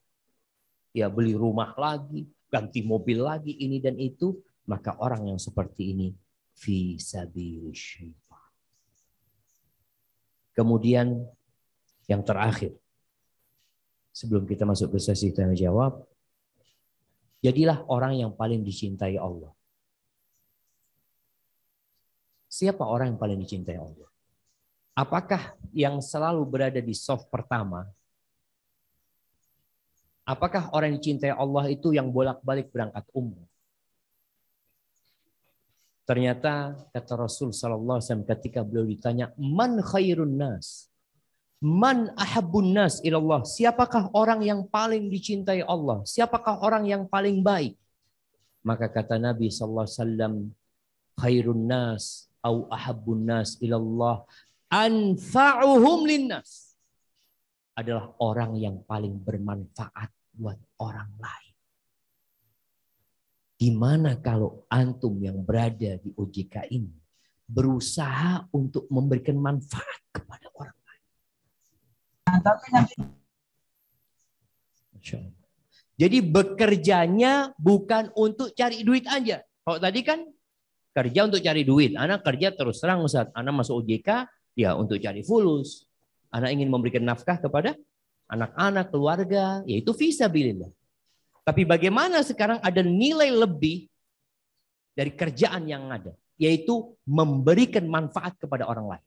ya beli rumah lagi, ganti mobil lagi, ini dan itu. Maka orang yang seperti ini fi sabilis syaitan. Kemudian yang terakhir, sebelum kita masuk ke sesi tanya jawab, jadilah orang yang paling dicintai Allah. Siapa orang yang paling dicintai Allah? Apakah yang selalu berada di soft pertama? Apakah orang yang dicintai Allah itu yang bolak-balik berangkat umroh? Ternyata kata Rasul sallallahu alaihi wasallam ketika beliau ditanya, "Man khairun nas? Man ahabbun nas ilallah?" Siapakah orang yang paling dicintai Allah? Siapakah orang yang paling baik? Maka kata Nabi sallallahu alaihi wasallam, "Khairun nas au ahabbun nas ilallah anfa'uhum linnas." Adalah orang yang paling bermanfaat buat orang lain. Gimana kalau antum yang berada di OJK ini berusaha untuk memberikan manfaat kepada orang lain? Jadi bekerjanya bukan untuk cari duit aja. Kalau tadi kan kerja untuk cari duit. Anak kerja terus terang Ustaz. Anak masuk OJK ya untuk cari fulus. Anak ingin memberikan nafkah kepada anak-anak, keluarga. Yaitu fisabilillah. Tapi bagaimana sekarang ada nilai lebih dari kerjaan yang ada. Yaitu memberikan manfaat kepada orang lain.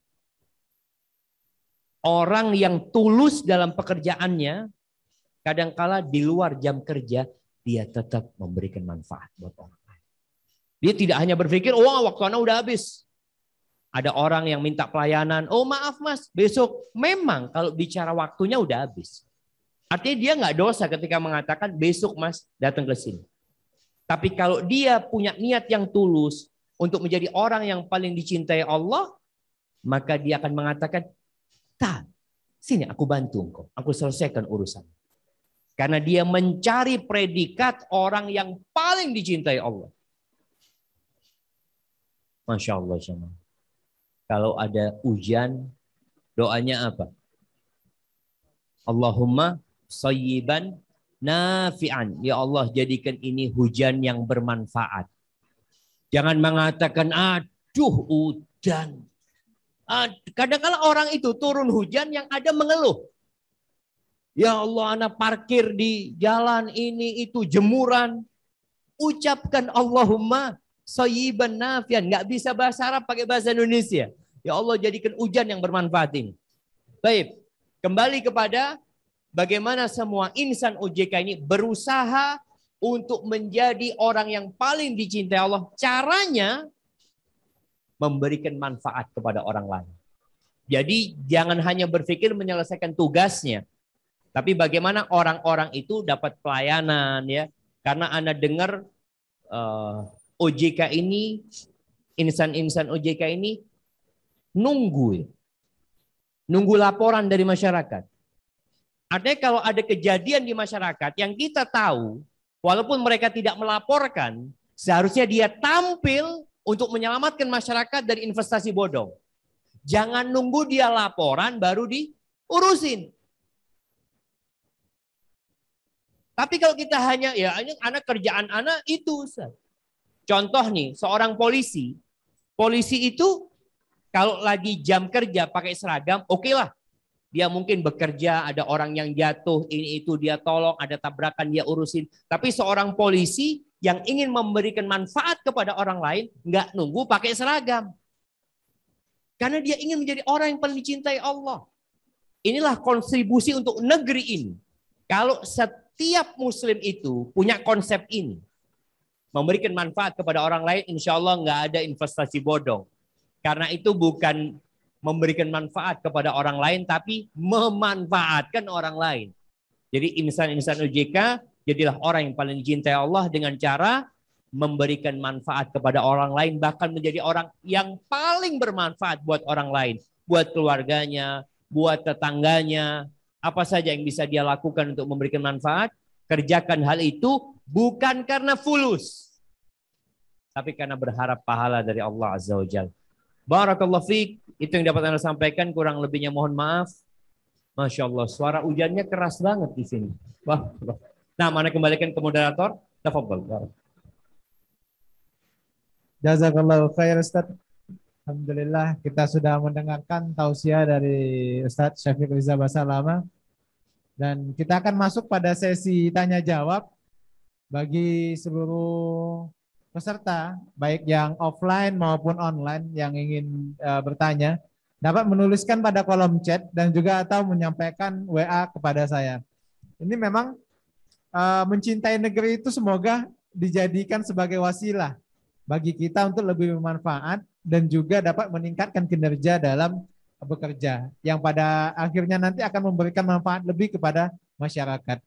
Orang yang tulus dalam pekerjaannya, kadangkala di luar jam kerja, dia tetap memberikan manfaat buat orang lain. Dia tidak hanya berpikir, oh waktu anak udah habis. Ada orang yang minta pelayanan, oh maaf mas, besok. Memang kalau bicara waktunya udah habis. Artinya dia nggak dosa ketika mengatakan besok mas datang ke sini. Tapi kalau dia punya niat yang tulus untuk menjadi orang yang paling dicintai Allah, maka dia akan mengatakan, "Tak, sini aku bantu engkau, aku selesaikan urusan." Karena dia mencari predikat orang yang paling dicintai Allah. Masya Allah. Kalau ada hujan, doanya apa? Allahumma sayyiban nafi'an. Ya Allah, jadikan ini hujan yang bermanfaat. Jangan mengatakan, aduh hujan. Kadang-kadang orang itu turun hujan yang ada mengeluh. Ya Allah, anak parkir di jalan ini itu jemuran. Ucapkan Allahumma sayyiban nafian. Nggak bisa bahasa Arab, pakai bahasa Indonesia. Ya Allah, jadikan hujan yang bermanfaat ini. Baik, kembali kepada bagaimana semua insan OJK ini berusaha untuk menjadi orang yang paling dicintai Allah. Caranya memberikan manfaat kepada orang lain. Jadi jangan hanya berpikir menyelesaikan tugasnya, tapi bagaimana orang-orang itu dapat pelayanan, ya. Karena Anda dengar OJK ini, insan-insan OJK ini nunggu laporan dari masyarakat. Artinya kalau ada kejadian di masyarakat yang kita tahu, walaupun mereka tidak melaporkan, seharusnya dia tampil untuk menyelamatkan masyarakat dari investasi bodong. Jangan nunggu dia laporan baru diurusin. Tapi kalau kita hanya, ya ini anak kerjaan anak itu. Contoh nih, seorang polisi. Polisi itu kalau lagi jam kerja pakai seragam, oke lah. Dia mungkin bekerja, ada orang yang jatuh, ini itu dia tolong, ada tabrakan dia urusin. Tapi seorang polisi yang ingin memberikan manfaat kepada orang lain, nggak nunggu pakai seragam. Karena dia ingin menjadi orang yang paling dicintai Allah. Inilah kontribusi untuk negeri ini. Kalau setiap muslim itu punya konsep ini, memberikan manfaat kepada orang lain, insya Allah nggak ada investasi bodong. Karena itu bukan memberikan manfaat kepada orang lain, tapi memanfaatkan orang lain. Jadi insan-insan OJK, jadilah orang yang paling dicintai Allah dengan cara memberikan manfaat kepada orang lain, bahkan menjadi orang yang paling bermanfaat buat orang lain, buat keluarganya, buat tetangganya. Apa saja yang bisa dia lakukan untuk memberikan manfaat, kerjakan hal itu bukan karena fulus, tapi karena berharap pahala dari Allah Azza wa Jalla. Barakallahu fiik. Itu yang dapat Anda sampaikan, kurang lebihnya mohon maaf. Masya Allah, suara hujannya keras banget di sini. Wah. Nah, mana kembalikan ke moderator. Tafadhol. Jazakallahu khair Ustaz. Alhamdulillah kita sudah mendengarkan tausiah dari Ustaz Syafiq Riza Basalamah. Dan kita akan masuk pada sesi tanya jawab bagi seluruh peserta, baik yang offline maupun online yang ingin bertanya, dapat menuliskan pada kolom chat dan juga atau menyampaikan WA kepada saya. Ini memang mencintai negeri itu semoga dijadikan sebagai wasilah bagi kita untuk lebih bermanfaat dan juga dapat meningkatkan kinerja dalam bekerja yang pada akhirnya nanti akan memberikan manfaat lebih kepada masyarakat.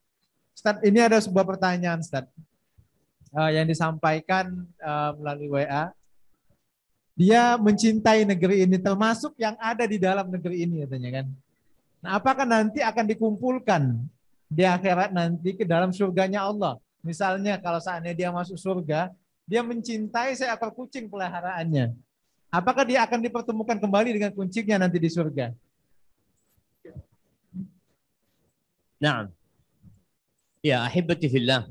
Ustaz, ini ada sebuah pertanyaan Ustaz yang disampaikan melalui WA. Dia mencintai negeri ini termasuk yang ada di dalam negeri ini katanya kan. Nah, apakah nanti akan dikumpulkan di akhirat nanti ke dalam surganya Allah? Misalnya kalau saatnya dia masuk surga, dia mencintai seekor kucing peliharaannya. Apakah dia akan dipertemukan kembali dengan kucingnya nanti di surga? Nah, ya ahibati fillah.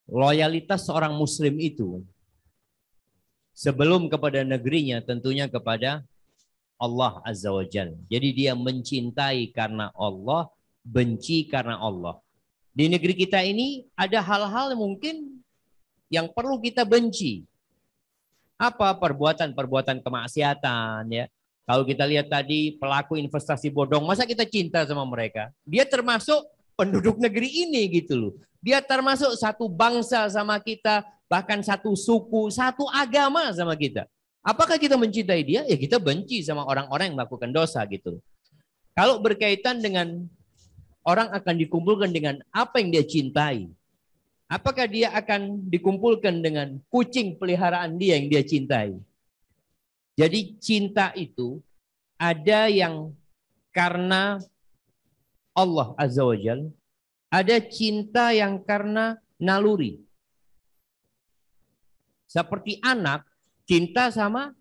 Loyalitas seorang muslim itu sebelum kepada negerinya tentunya kepada Allah Azza wa Jalla. Jadi dia mencintai karena Allah, benci karena Allah. Di negeri kita ini ada hal-hal mungkin yang perlu kita benci. Apa? Perbuatan-perbuatan kemaksiatan, ya. Kalau kita lihat tadi pelaku investasi bodong, masa kita cinta sama mereka? Dia termasuk penduduk negeri ini gitu loh. Dia termasuk satu bangsa sama kita, bahkan satu suku, satu agama sama kita. Apakah kita mencintai dia? Ya kita benci sama orang-orang yang melakukan dosa gitu. Kalau berkaitan dengan orang akan dikumpulkan dengan apa yang dia cintai. Apakah dia akan dikumpulkan dengan kucing peliharaan dia yang dia cintai? Jadi cinta itu ada yang karena Allah Azza wa Jalla, ada cinta yang karena naluri. Seperti anak cinta sama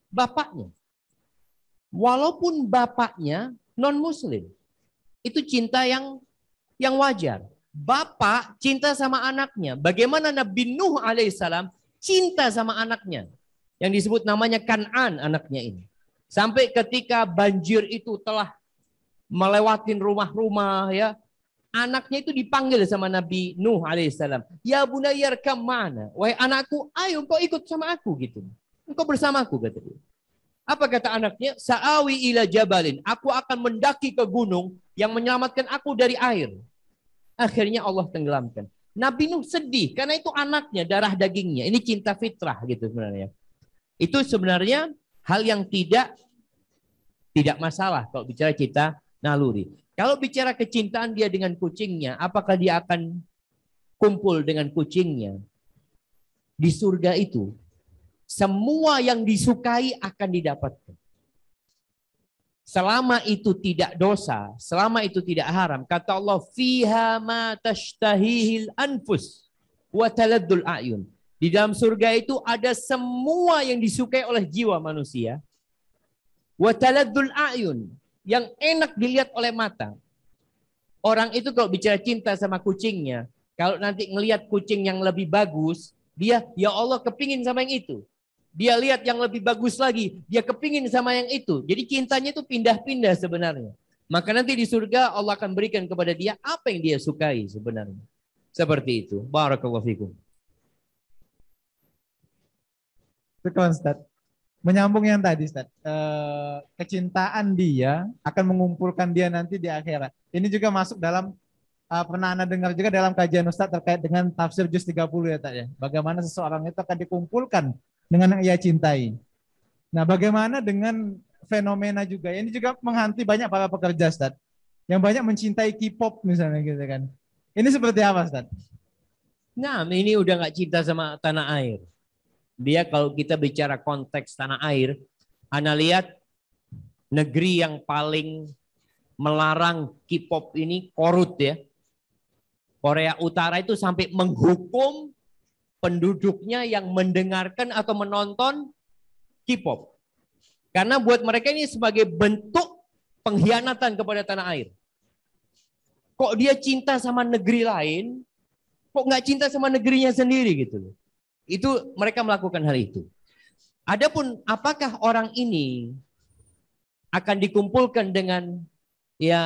bapaknya. Walaupun bapaknya non-muslim. Itu cinta yang wajar. Bapak cinta sama anaknya. Bagaimana Nabi Nuh alaihissalam cinta sama anaknya. yang disebut namanya Kan'an anaknya ini. Sampai ketika banjir itu telah melewatin rumah-rumah ya, anaknya itu dipanggil sama Nabi Nuh alaihissalam. Ya bunayya arkam ma'ana. Wahai anakku, ayo kau ikut sama aku gitu. Engkau bersamaku kata dia. Apa kata anaknya? Sa'awi ila jabalin. Aku akan mendaki ke gunung yang menyelamatkan aku dari air. Akhirnya Allah tenggelamkan. Nabi Nuh sedih karena itu anaknya, darah dagingnya. Ini cinta fitrah gitu sebenarnya. Itu sebenarnya hal yang tidak masalah kalau bicara cinta naluri. Kalau bicara kecintaan dia dengan kucingnya, apakah dia akan kumpul dengan kucingnya? Di surga itu, semua yang disukai akan didapatkan. Selama itu tidak dosa, selama itu tidak haram. Kata Allah, fiha ma tashtahihil anfus wa taladdul a'yun. Di dalam surga itu ada semua yang disukai oleh jiwa manusia. Wa taladdul a'yun, yang enak dilihat oleh mata. Orang itu kalau bicara cinta sama kucingnya, kalau nanti ngelihat kucing yang lebih bagus, dia ya Allah kepingin sama yang itu. Dia lihat yang lebih bagus lagi, dia kepingin sama yang itu. Jadi cintanya itu pindah-pindah sebenarnya. Maka nanti di surga Allah akan berikan kepada dia apa yang dia sukai sebenarnya. Seperti itu. Barakallahu fikum. Syukran, Ustaz. Menyambung yang tadi, Ustaz. Kecintaan dia akan mengumpulkan dia nanti di akhirat. Ini juga masuk dalam pernah Anda dengar juga dalam kajian Ustaz terkait dengan tafsir juz 30 ya, Ustaz ya. Bagaimana seseorang itu akan dikumpulkan dengan yang ia cintai. Nah, bagaimana dengan fenomena juga? Ini juga menghantui banyak para pekerja, Ustaz. Yang banyak mencintai K-pop misalnya gitu kan. Ini seperti apa, Ustaz? Nah, ini udah nggak cinta sama tanah air. Dia kalau kita bicara konteks tanah air, Anda lihat negeri yang paling melarang K-pop ini Korut ya. Korea Utara itu sampai menghukum penduduknya yang mendengarkan atau menonton K-pop. Karena buat mereka ini sebagai bentuk pengkhianatan kepada tanah air. Kok dia cinta sama negeri lain, kok nggak cinta sama negerinya sendiri gitu. Itu mereka melakukan hal itu. Adapun apakah orang ini akan dikumpulkan dengan ya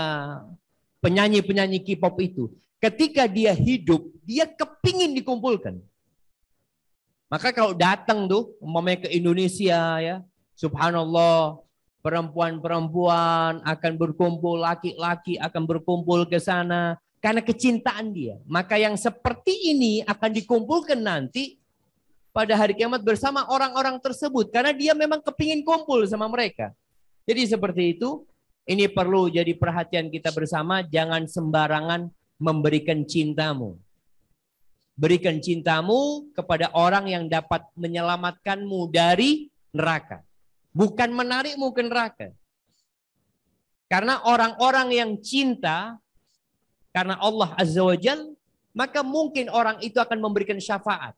penyanyi-penyanyi K-pop itu? Ketika dia hidup, dia kepingin dikumpulkan. Maka kalau datang tuh, umpamanya ke Indonesia ya, subhanallah, perempuan-perempuan akan berkumpul, laki-laki akan berkumpul ke sana karena kecintaan dia. Maka yang seperti ini akan dikumpulkan nanti pada hari kiamat bersama orang-orang tersebut karena dia memang kepingin kumpul sama mereka. Jadi seperti itu, ini perlu jadi perhatian kita bersama, jangan sembarangan memberikan cintamu. Berikan cintamu kepada orang yang dapat menyelamatkanmu dari neraka. Bukan menarikmu ke neraka. Karena orang-orang yang cinta karena Allah Azza wa Jalla, maka mungkin orang itu akan memberikan syafaat.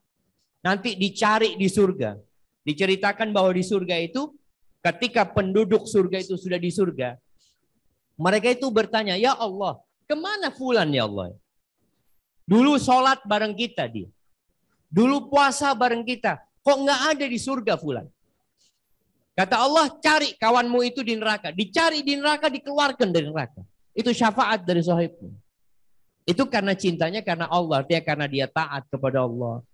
Nanti dicari di surga. Diceritakan bahwa di surga itu, ketika penduduk surga itu sudah di surga, mereka itu bertanya, ya Allah, kemana fulan ya Allah? Dulu sholat bareng kita dia. Dulu puasa bareng kita. Kok nggak ada di surga fulan? Kata Allah, cari kawanmu itu di neraka. Dicari di neraka, dikeluarkan dari neraka. Itu syafaat dari sahibmu. Itu karena cintanya karena Allah. Artinya karena dia taat kepada Allah.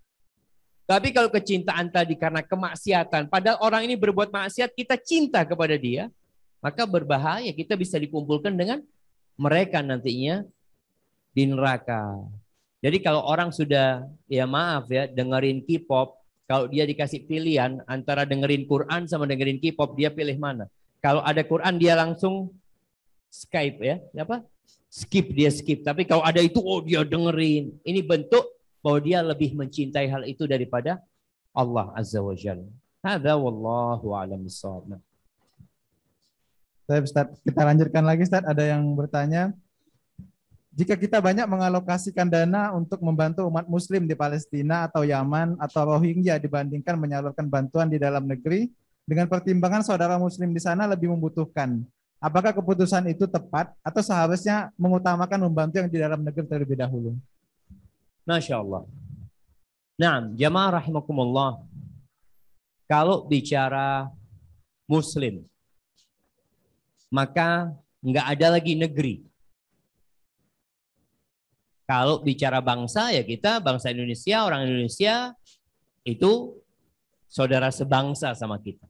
Tapi kalau kecintaan tadi karena kemaksiatan. Padahal orang ini berbuat maksiat, kita cinta kepada dia. Maka berbahaya, kita bisa dikumpulkan dengan mereka nantinya di neraka. Jadi kalau orang sudah, ya maaf ya, dengerin K-pop, kalau dia dikasih pilihan antara dengerin Quran sama dengerin K-pop, dia pilih mana? Kalau ada Quran, dia langsung Skype ya, apa? Skip, dia skip. Tapi kalau ada itu, oh dia dengerin. Ini bentuk bahwa dia lebih mencintai hal itu daripada Allah Azza wa Jalla. Hadza wallahu a'lam bissawab. Ustaz, kita lanjutkan lagi, Ustaz. Ada yang bertanya, jika kita banyak mengalokasikan dana untuk membantu umat muslim di Palestina atau Yaman atau Rohingya dibandingkan menyalurkan bantuan di dalam negeri dengan pertimbangan saudara muslim di sana lebih membutuhkan, apakah keputusan itu tepat atau seharusnya mengutamakan membantu yang di dalam negeri terlebih dahulu? Masya Allah. Nah, jamaah rahimakumullah. Kalau bicara Muslim, maka nggak ada lagi negeri. Kalau bicara bangsa, ya kita bangsa Indonesia, orang Indonesia itu saudara sebangsa sama kita.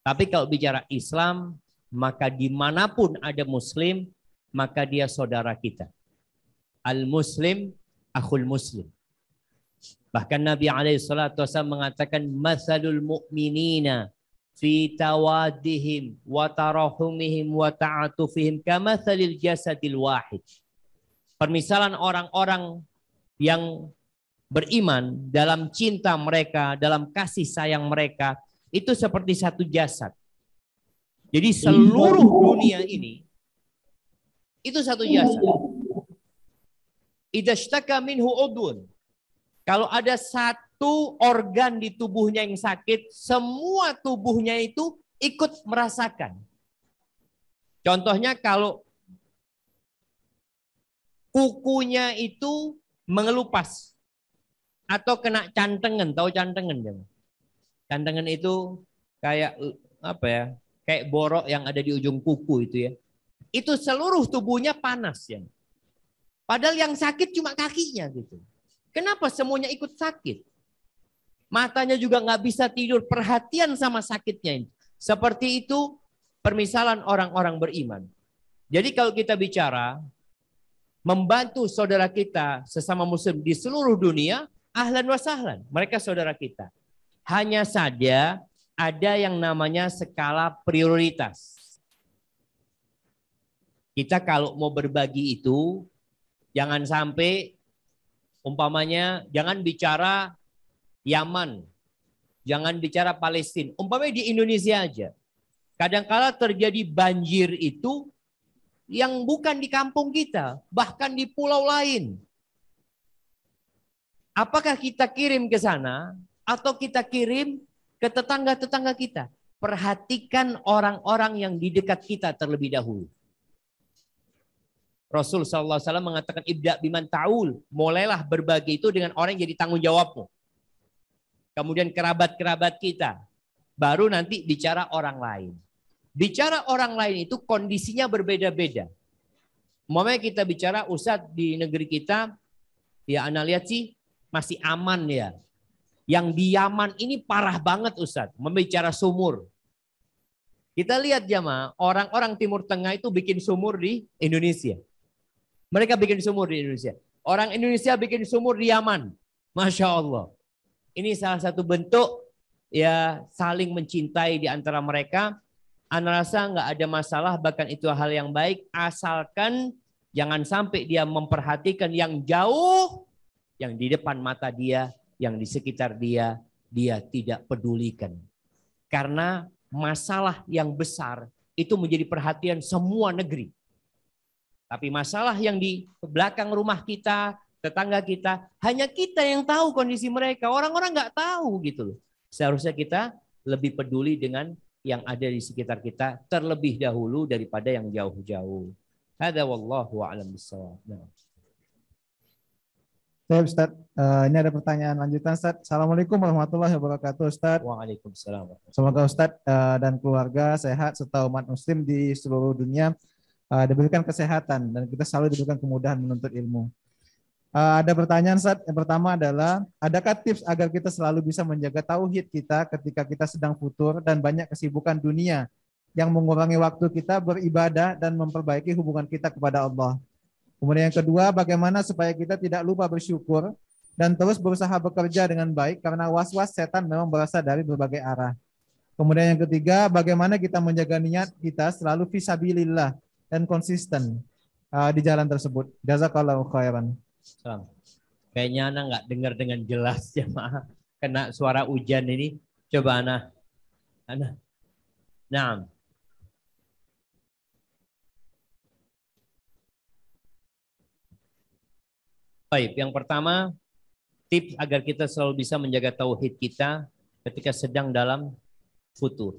Tapi kalau bicara Islam, maka dimanapun ada Muslim, maka dia saudara kita. Al-Muslim, akhul Muslim. Bahkan Nabi SAW mengatakan, Mathalul mu'minina fi tawadihim wa tarahumihim wa ta'atufihim kamathalil jasadil wahid. Permisalan orang-orang yang beriman dalam cinta mereka, dalam kasih sayang mereka, itu seperti satu jasad. Jadi seluruh dunia ini, itu satu jasad. Idza ishtaka minhu udhun. Kalau ada satu organ di tubuhnya yang sakit, semua tubuhnya itu ikut merasakan. Contohnya kalau kukunya itu mengelupas atau kena cantengan, tahu cantengan jangan? Cantengan itu kayak apa ya? Kayak borok yang ada di ujung kuku itu ya. Itu seluruh tubuhnya panas ya. Padahal yang sakit cuma kakinya gitu. Kenapa semuanya ikut sakit? Matanya juga nggak bisa tidur, perhatian sama sakitnya. Seperti itu permisalan orang-orang beriman. Jadi kalau kita bicara membantu saudara kita sesama muslim di seluruh dunia, ahlan wa sahlan. Mereka saudara kita. Hanya saja ada yang namanya skala prioritas. Kita kalau mau berbagi itu, jangan sampai umpamanya jangan bicara Yaman, jangan bicara Palestina. Umpamanya di Indonesia aja. Kadang-kala terjadi banjir itu yang bukan di kampung kita, bahkan di pulau lain. Apakah kita kirim ke sana atau kita kirim ke tetangga-tetangga kita? Perhatikan orang-orang yang di dekat kita terlebih dahulu. Rasul SAW mengatakan ibda biman ta'ul. Mulailah berbagi itu dengan orang yang jadi tanggung jawabmu. Kemudian kerabat-kerabat kita. Baru nanti bicara orang lain. Bicara orang lain itu kondisinya berbeda-beda. Umpamanya kita bicara Ustadz di negeri kita, ya Anda lihat sih masih aman ya. Yang di Yaman ini parah banget Ustadz, membicara sumur. Kita lihat jamaah, orang-orang Timur Tengah itu bikin sumur di Indonesia. Mereka bikin sumur di Indonesia. Orang Indonesia bikin sumur di Yaman. Masya Allah. Ini salah satu bentuk ya saling mencintai di antara mereka. Anda rasa nggak ada masalah, bahkan itu hal yang baik, asalkan jangan sampai dia memperhatikan yang jauh, yang di depan mata dia, yang di sekitar dia, dia tidak pedulikan. Karena masalah yang besar itu menjadi perhatian semua negeri. Tapi masalah yang di belakang rumah kita, tetangga kita, hanya kita yang tahu kondisi mereka. Orang-orang nggak tahu gitu loh. Seharusnya kita lebih peduli dengan yang ada di sekitar kita terlebih dahulu daripada yang jauh-jauh. Hada wallahu a'lam bishawab. Ustaz, ini ada pertanyaan lanjutan Ustaz. Assalamualaikum warahmatullahi wabarakatuh Ustaz. Waalaikumsalam. Semoga Ustaz dan keluarga sehat serta umat muslim di seluruh dunia diberikan kesehatan dan kita selalu diberikan kemudahan menuntut ilmu. Ada pertanyaan Ustaz. Yang pertama adalah, adakah tips agar kita selalu bisa menjaga tauhid kita ketika kita sedang futur dan banyak kesibukan dunia yang mengurangi waktu kita beribadah dan memperbaiki hubungan kita kepada Allah? Kemudian yang kedua, bagaimana supaya kita tidak lupa bersyukur dan terus berusaha bekerja dengan baik karena was-was setan memang berasal dari berbagai arah. Kemudian yang ketiga, bagaimana kita menjaga niat kita selalu fisabilillah dan konsisten di jalan tersebut. Jazakallahu khairan. Salam. Kayaknya Ana nggak dengar dengan jelas ya maaf. Kena suara hujan ini. Coba Ana. Nah. Baik, yang pertama tips agar kita selalu bisa menjaga tauhid kita ketika sedang dalam futur.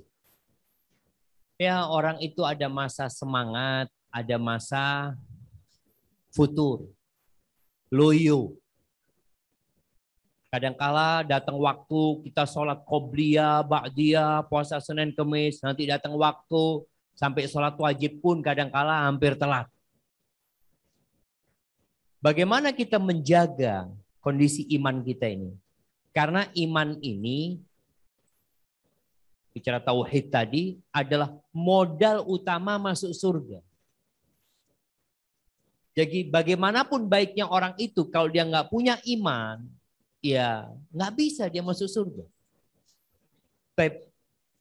Ya, orang itu ada masa semangat, ada masa futur. Loyo. Kadangkala datang waktu kita sholat qobliyah, ba'diyah, puasa Senin Kemis, nanti datang waktu sampai sholat wajib pun kadangkala hampir telat. Bagaimana kita menjaga kondisi iman kita ini? Karena iman ini, bicara tauhid tadi, adalah modal utama masuk surga. Jadi bagaimanapun baiknya orang itu, kalau dia nggak punya iman, ya nggak bisa dia masuk surga. Baik,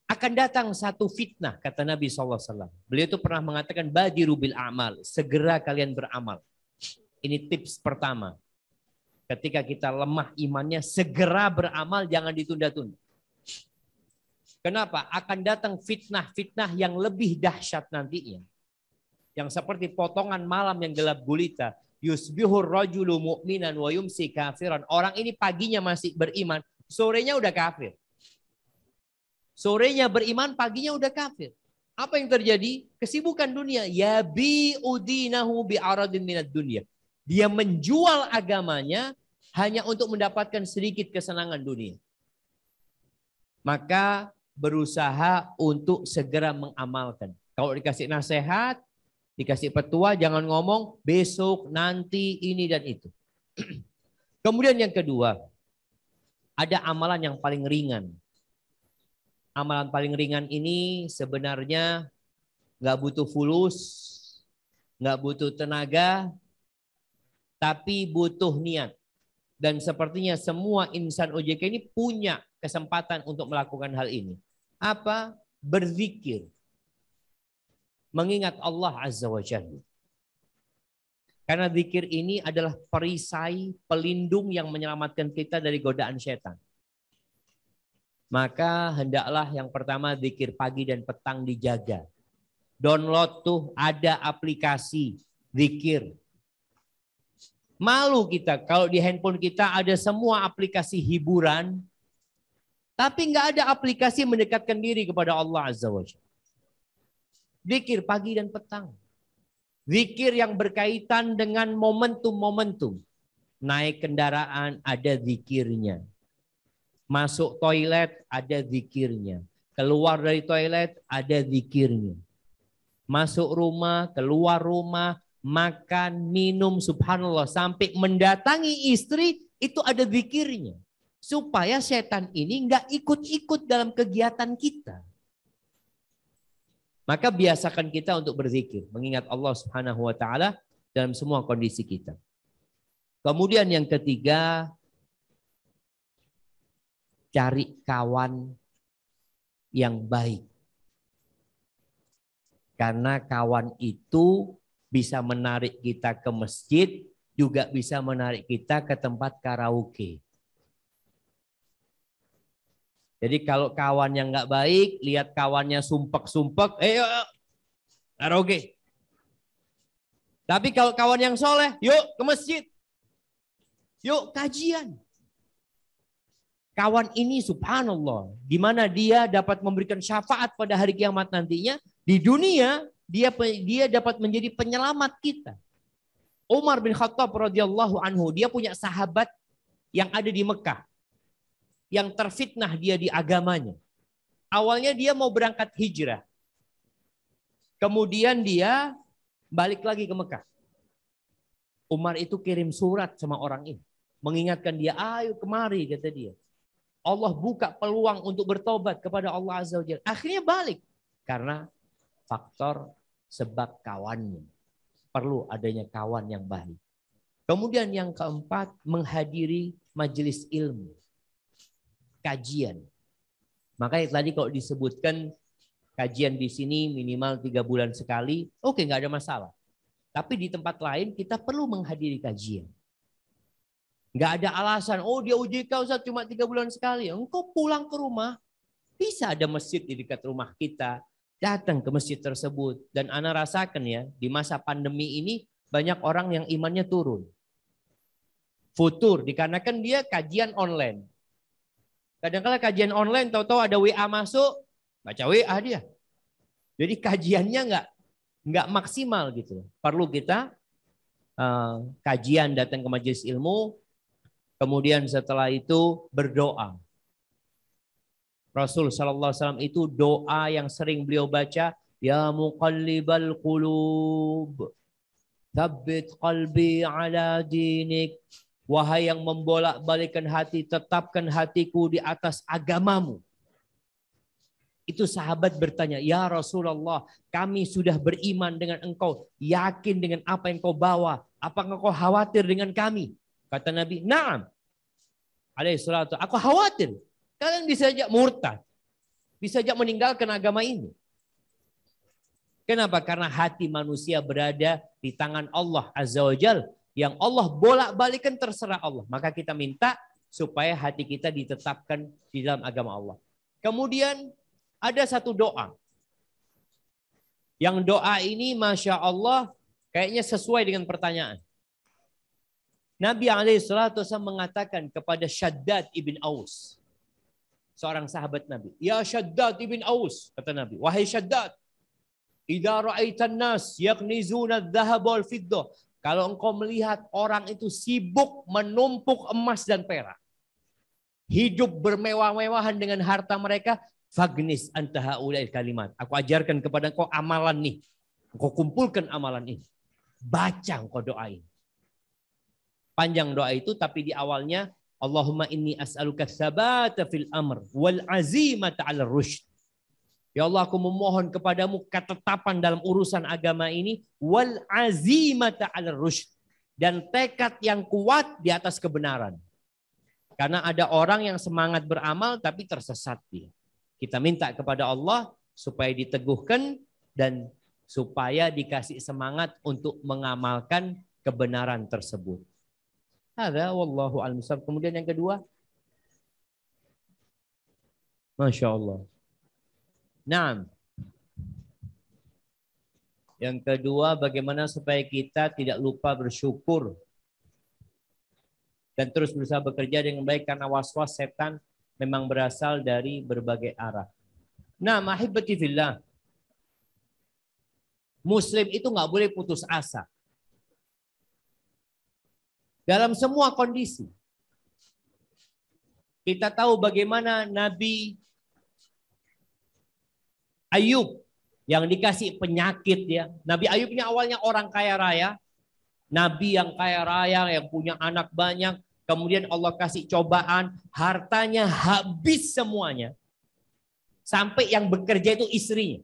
akan datang satu fitnah, kata Nabi SAW. Beliau itu pernah mengatakan, badiru bil a'mal, segera kalian beramal. Ini tips pertama. Ketika kita lemah imannya, segera beramal, jangan ditunda-tunda. Kenapa? Akan datang fitnah-fitnah yang lebih dahsyat nantinya. Yang seperti potongan malam yang gelap gulita. Yusbihur rajulu mu'minan wa yumsi kafiran. Orang ini paginya masih beriman, sorenya udah kafir. Sorenya beriman, paginya udah kafir. Apa yang terjadi? Kesibukan dunia. Yabi'udinahu bi'aradin minad dunia. Dia menjual agamanya hanya untuk mendapatkan sedikit kesenangan dunia. Maka berusaha untuk segera mengamalkan. Kalau dikasih nasihat, dikasih petua, jangan ngomong besok, nanti, ini dan itu. Kemudian yang kedua, ada amalan yang paling ringan. Amalan paling ringan ini sebenarnya nggak butuh fulus, nggak butuh tenaga, tapi butuh niat. Dan sepertinya semua insan OJK ini punya kesempatan untuk melakukan hal ini. Apa? Berzikir. Mengingat Allah Azza wa Jalla. Karena zikir ini adalah perisai pelindung yang menyelamatkan kita dari godaan setan. Maka hendaklah yang pertama zikir pagi dan petang dijaga. Download tuh ada aplikasi zikir. Malu kita kalau di handphone kita ada semua aplikasi hiburan, tapi nggak ada aplikasi mendekatkan diri kepada Allah Azza wa Jalla. Zikir pagi dan petang. Zikir yang berkaitan dengan momentum-momentum. Naik kendaraan ada zikirnya. Masuk toilet ada zikirnya. Keluar dari toilet ada zikirnya. Masuk rumah, keluar rumah, makan, minum, subhanallah. Sampai mendatangi istri itu ada zikirnya. Supaya setan ini nggak ikut-ikut dalam kegiatan kita. Maka biasakan kita untuk berzikir. Mengingat Allah Subhanahu wa ta'ala dalam semua kondisi kita. Kemudian yang ketiga, cari kawan yang baik. Karena kawan itu bisa menarik kita ke masjid, juga bisa menarik kita ke tempat karaoke. Jadi kalau kawan yang nggak baik, lihat kawannya sumpek-sumpek, yuk karaoke. Tapi kalau kawan yang soleh, yuk ke masjid. Yuk kajian. Kawan ini subhanallah, di mana dia dapat memberikan syafaat pada hari kiamat nantinya. Di dunia, dia dapat menjadi penyelamat kita. Umar bin Khattab radhiyallahu anhu, dia punya sahabat yang ada di Mekah. Yang terfitnah dia di agamanya. Awalnya dia mau berangkat hijrah. Kemudian dia balik lagi ke Mekah. Umar itu kirim surat sama orang ini. Mengingatkan dia, ayo kemari kata dia. Allah buka peluang untuk bertobat kepada Allah Azza wa Jalla. Akhirnya balik. Karena faktor sebab kawannya. Perlu adanya kawan yang baik. Kemudian yang keempat, menghadiri majelis ilmu. Kajian. Makanya tadi kalau disebutkan kajian di sini minimal 3 bulan sekali, oke nggak ada masalah. Tapi di tempat lain kita perlu menghadiri kajian. Nggak ada alasan, oh dia UJK Ustaz cuma 3 bulan sekali. Engkau pulang ke rumah, bisa ada masjid di dekat rumah kita. Datang ke masjid tersebut. Dan ana rasakan ya, di masa pandemi ini banyak orang yang imannya turun. Futur, dikarenakan dia kajian online. Kadang-kadang kajian online, tahu-tahu ada WA masuk, baca WA dia. Jadi kajiannya nggak maksimal gitu. Perlu kita kajian, datang ke majelis ilmu, Kemudian setelah itu berdoa. Rasul sallallahu alaihi wasallam itu doa yang sering beliau baca, ya muqallibal qulub, tsabbit qalbi ala dinik. Wahai yang membolak-balikkan hati, tetapkan hatiku di atas agamamu. Itu sahabat bertanya, ya Rasulullah, kami sudah beriman dengan engkau, yakin dengan apa yang kau bawa. Apakah kau khawatir dengan kami? Kata Nabi, na'am. Alaihissalatu, aku khawatir. Kalian bisa saja murtad. Bisa saja meninggalkan agama ini. Kenapa? Karena hati manusia berada di tangan Allah Azza wa Jalla. Yang Allah bolak-balikan terserah Allah. Maka kita minta supaya hati kita ditetapkan di dalam agama Allah. Kemudian ada satu doa. Yang doa ini Masya Allah kayaknya sesuai dengan pertanyaan. Nabi SAW mengatakan kepada Shaddad ibn Aus. Seorang sahabat Nabi. Ya Shaddad ibn Aus. Kata Nabi. Wahai Shaddad. Idza ra'aitan nas yaknizuna adh-dhahab wal fiddah. Kalau engkau melihat orang itu sibuk menumpuk emas dan perak. Hidup bermewah-mewahan dengan harta mereka. Fagnis anta haula'il kalimat. Aku ajarkan kepada engkau amalan nih. Engkau kumpulkan amalan ini. Baca engkau doa ini. Panjang doa itu tapi di awalnya. Allahumma inni as'aluka tsabata fil amr wal azimata 'ala rusyd. Ya Allah, aku memohon kepadamu ketetapan dalam urusan agama ini. Wal azimata 'ala rusyd. Dan tekad yang kuat di atas kebenaran. Karena ada orang yang semangat beramal tapi tersesat dia. Kita minta kepada Allah supaya diteguhkan dan supaya dikasih semangat untuk mengamalkan kebenaran tersebut. Ada wallahu a'lam. Kemudian yang kedua. Masya Allah. Nah, yang kedua bagaimana supaya kita tidak lupa bersyukur dan terus berusaha bekerja dengan baik karena was-was setan memang berasal dari berbagai arah. Nah, mahibati fillah. Muslim itu nggak boleh putus asa. Dalam semua kondisi. Kita tahu bagaimana Nabi Ayub yang dikasih penyakit ya. Nabi Ayub ini awalnya orang kaya raya. Nabi yang kaya raya, yang punya anak banyak. Kemudian Allah kasih cobaan. Hartanya habis semuanya. Sampai yang bekerja itu istrinya.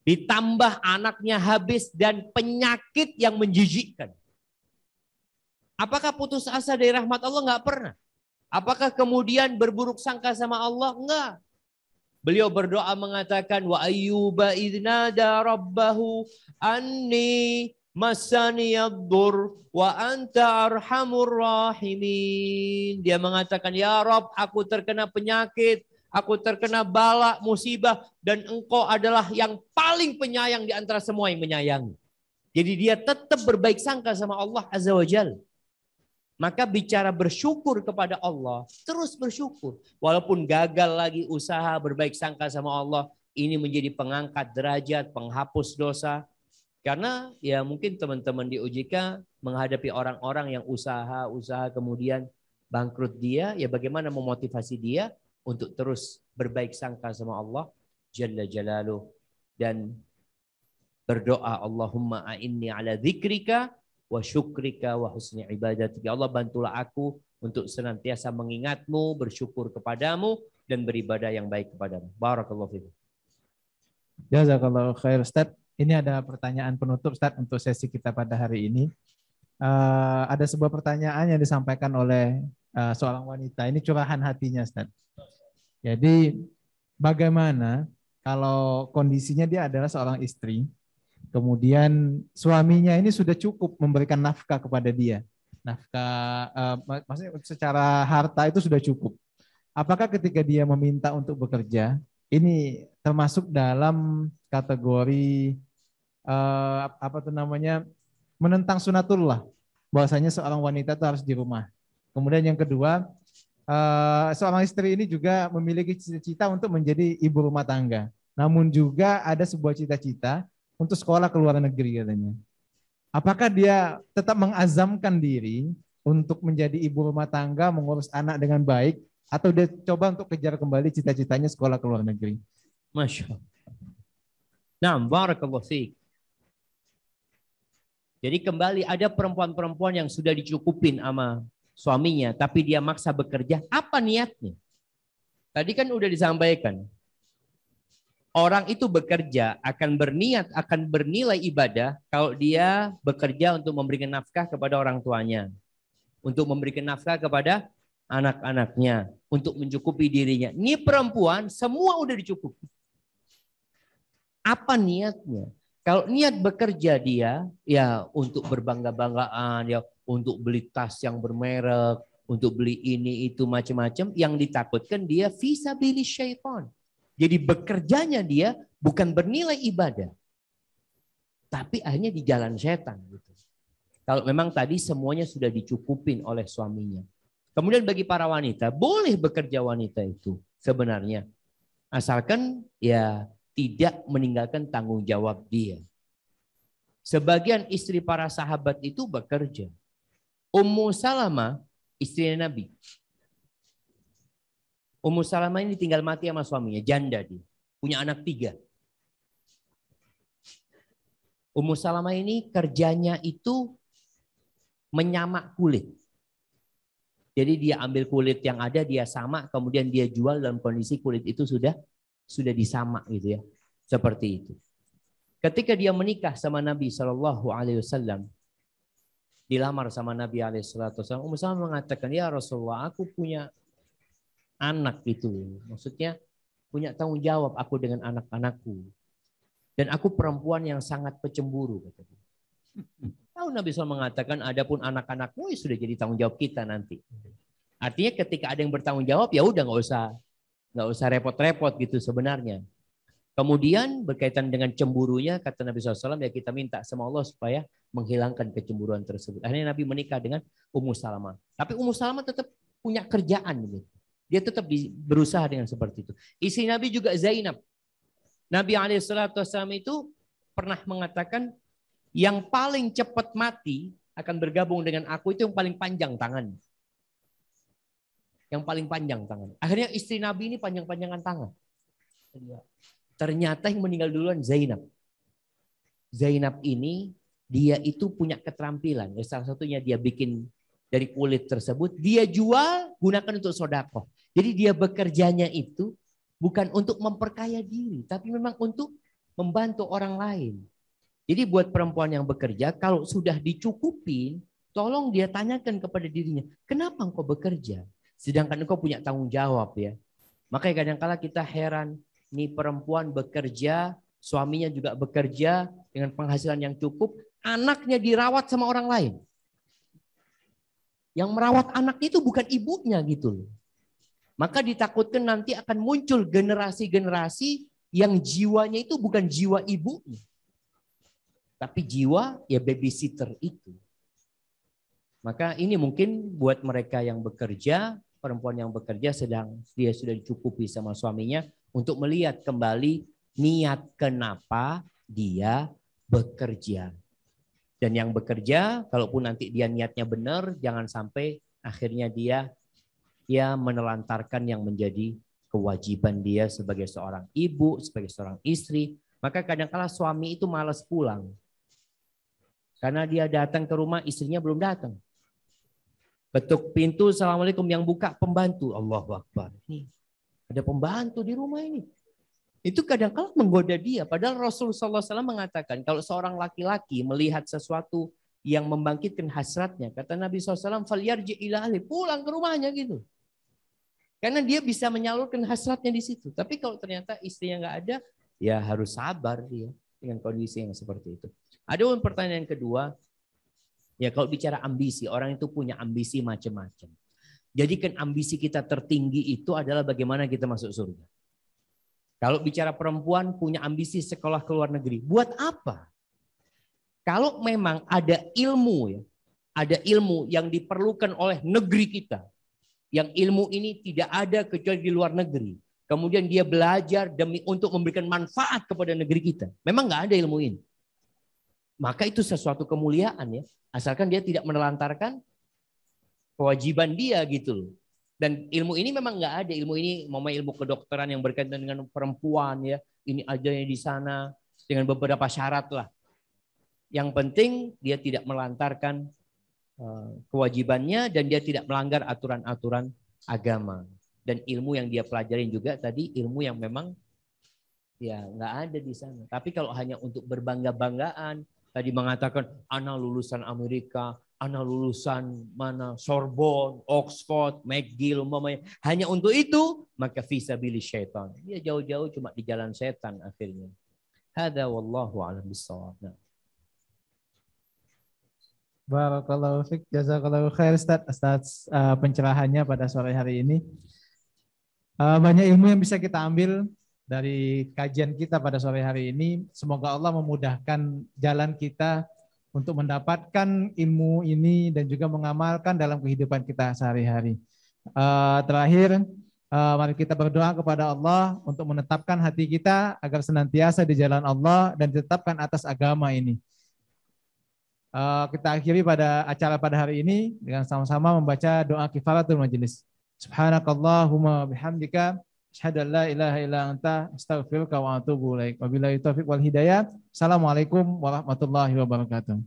Ditambah anaknya habis dan penyakit yang menjijikkan. Apakah putus asa dari rahmat Allah? Enggak pernah. Apakah kemudian berburuk sangka sama Allah? Enggak. Beliau berdoa mengatakan wa ayyuba idnada rabbahu anni masaniyad-dur wa anta arhamur rahimin. Dia mengatakan, ya Rabb, aku terkena penyakit, aku terkena bala, musibah, dan engkau adalah yang paling penyayang di antara semua yang menyayangi. Jadi dia tetap berbaik sangka sama Allah Azza wa Jalla. Maka bicara bersyukur kepada Allah, terus bersyukur. Walaupun gagal lagi usaha berbaik sangka sama Allah, ini menjadi pengangkat derajat, penghapus dosa. Karena ya mungkin teman-teman di OJK menghadapi orang-orang yang usaha kemudian bangkrut dia, ya bagaimana memotivasi dia untuk terus berbaik sangka sama Allah Jalla Jalaluh. Dan berdoa, Allahumma a'inni ala dzikrika wa syukrika wa husni ibadatik. Ya Allah, bantulah aku untuk senantiasa mengingatmu, bersyukur kepadamu, dan beribadah yang baik kepadamu. Barakallahu fiikum. Jazakallahu khair, Ustaz. Ini ada pertanyaan penutup, Ustaz, untuk sesi kita pada hari ini. Ada sebuah pertanyaan yang disampaikan oleh seorang wanita. Ini curahan hatinya, Ustaz. Jadi, bagaimana kalau kondisinya dia adalah seorang istri, kemudian suaminya ini sudah cukup memberikan nafkah kepada dia. Nafkah, maksudnya secara harta itu sudah cukup. Apakah ketika dia meminta untuk bekerja, ini termasuk dalam kategori menentang sunatullah, bahwasanya seorang wanita itu harus di rumah. Kemudian yang kedua, seorang istri ini juga memiliki cita-cita untuk menjadi ibu rumah tangga. Namun juga ada sebuah cita-cita untuk sekolah ke luar negeri katanya. Apakah dia tetap mengazamkan diri untuk menjadi ibu rumah tangga, mengurus anak dengan baik, atau dia coba untuk kejar kembali cita-citanya sekolah ke luar negeri? Masya Allah. Nah, barakallahu fiik. Jadi kembali ada perempuan-perempuan yang sudah dicukupin sama suaminya, tapi dia maksa bekerja. Apa niatnya? Tadi kan udah disampaikan. Orang itu bekerja akan berniat, akan bernilai ibadah kalau dia bekerja untuk memberikan nafkah kepada orang tuanya. Untuk memberikan nafkah kepada anak-anaknya. Untuk mencukupi dirinya. Ini perempuan semua udah dicukupi. Apa niatnya? Kalau niat bekerja dia, ya untuk berbangga-banggaan, ya untuk beli tas yang bermerek, untuk beli ini itu macam-macam, yang ditakutkan dia fisabilis syaitan. Jadi bekerjanya dia bukan bernilai ibadah, tapi akhirnya di jalan setan. Gitu. Kalau memang tadi semuanya sudah dicukupin oleh suaminya. Kemudian bagi para wanita, boleh bekerja wanita itu sebenarnya. Asalkan ya tidak meninggalkan tanggung jawab dia. Sebagian istri para sahabat itu bekerja. Ummu Salamah, istri Nabi. Ummu Salamah ini tinggal mati sama suaminya, janda dia. Punya anak 3. Ummu Salamah ini kerjanya itu menyamak kulit. Jadi dia ambil kulit yang ada, dia samak, kemudian dia jual dalam kondisi kulit itu sudah disamak gitu ya. Seperti itu. Ketika dia menikah sama Nabi SAW, dilamar sama Nabi SAW, Ummu Salamah mengatakan, ya Rasulullah, aku punya anak itu. Maksudnya punya tanggung jawab aku dengan anak-anakku. Dan aku perempuan yang sangat pecemburu. Tahu Nabi SAW mengatakan, adapun anak-anakmu ya sudah jadi tanggung jawab kita nanti. Artinya ketika ada yang bertanggung jawab, ya udah nggak usah repot-repot gitu sebenarnya. Kemudian berkaitan dengan cemburunya, kata Nabi SAW, ya kita minta sama Allah supaya menghilangkan kecemburuan tersebut. Akhirnya Nabi menikah dengan Ummu Salamah. Tapi Ummu Salamah tetap punya kerjaan. Gitu. Dia tetap berusaha dengan seperti itu. Istri Nabi juga Zainab. Nabi SAW itu pernah mengatakan, yang paling cepat mati akan bergabung dengan aku itu yang paling panjang tangan. Yang paling panjang tangan. Akhirnya istri Nabi ini panjang-panjangan tangan. Ternyata yang meninggal duluan Zainab. Zainab ini dia itu punya keterampilan. Salah satunya dia bikin dari kulit tersebut. Dia jual gunakan untuk sedekah. Jadi dia bekerjanya itu bukan untuk memperkaya diri. Tapi memang untuk membantu orang lain. Jadi buat perempuan yang bekerja kalau sudah dicukupin. Tolong dia tanyakan kepada dirinya. Kenapa engkau bekerja? Sedangkan engkau punya tanggung jawab ya. Makanya kadang-kala kita heran. Ini perempuan bekerja, suaminya juga bekerja dengan penghasilan yang cukup, anaknya dirawat sama orang lain. Yang merawat anaknya itu bukan ibunya gitu. Maka ditakutkan nanti akan muncul generasi-generasi yang jiwanya itu bukan jiwa ibunya. Tapi jiwa ya babysitter itu. Maka ini mungkin buat mereka yang bekerja, perempuan yang bekerja dia sudah dicukupi sama suaminya, untuk melihat kembali niat kenapa dia bekerja. Dan yang bekerja, kalaupun nanti dia niatnya benar, jangan sampai akhirnya dia menelantarkan yang menjadi kewajiban dia sebagai seorang ibu, sebagai seorang istri. Maka kadang-kala suami itu malas pulang. Karena dia datang ke rumah, istrinya belum datang. Ketuk pintu, assalamualaikum, yang buka pembantu. Allahu Akbar. Nih. Ada pembantu di rumah ini. Itu kadang-kadang menggoda dia. Padahal Rasulullah SAW mengatakan kalau seorang laki-laki melihat sesuatu yang membangkitkan hasratnya. Kata Nabi SAW, "Falyarji ila ahli", pulang ke rumahnya gitu. Karena dia bisa menyalurkan hasratnya di situ. Tapi kalau ternyata istrinya nggak ada, ya harus sabar dia dengan kondisi yang seperti itu. Ada pertanyaan kedua. Ya kalau bicara ambisi, orang itu punya ambisi macam-macam. Jadikan ambisi kita tertinggi itu adalah bagaimana kita masuk surga. Kalau bicara perempuan punya ambisi sekolah ke luar negeri, buat apa? Kalau memang ada ilmu ya, ada ilmu yang diperlukan oleh negeri kita, yang ilmu ini tidak ada kecuali di luar negeri. Kemudian dia belajar demi untuk memberikan manfaat kepada negeri kita. Memang nggak ada ilmu ini. Maka itu sesuatu kemuliaan ya, asalkan dia tidak menelantarkan kewajiban dia gitu loh. Dan ilmu ini memang nggak ada, ilmu ini ilmu kedokteran yang berkaitan dengan perempuan ya, ini aja yang di sana dengan beberapa syarat lah. Yang penting dia tidak melantarkan kewajibannya dan dia tidak melanggar aturan-aturan agama. Dan ilmu yang dia pelajarin juga tadi ilmu yang memang ya nggak ada di sana. Tapi kalau hanya untuk berbangga-banggaan, tadi mengatakan ana lulusan Amerika, ana lulusan mana Sorbonne, Oxford, McGill, umpamanya, hanya untuk itu, maka fisabilis syaitan. Dia jauh-jauh cuma di jalan setan akhirnya. Hada wallahu a'lam bissawab. Barakallahu fiik, jazakallahu khair Ustaz pencerahannya pada sore hari ini. Banyak ilmu yang bisa kita ambil dari kajian kita pada sore hari ini. Semoga Allah memudahkan jalan kita untuk mendapatkan ilmu ini dan juga mengamalkan dalam kehidupan kita sehari-hari. Terakhir, mari kita berdoa kepada Allah untuk menetapkan hati kita agar senantiasa di jalan Allah dan ditetapkan atas agama ini. Kita akhiri pada acara pada hari ini dengan sama-sama membaca doa kifaratul majelis. Subhanakallahumma bihamdika asyhadu an la ilaha illa anta astaghfiruka wa atubu ilaik. Wabillahi taufiq wal hidayah. Assalamualaikum warahmatullahi wabarakatuh.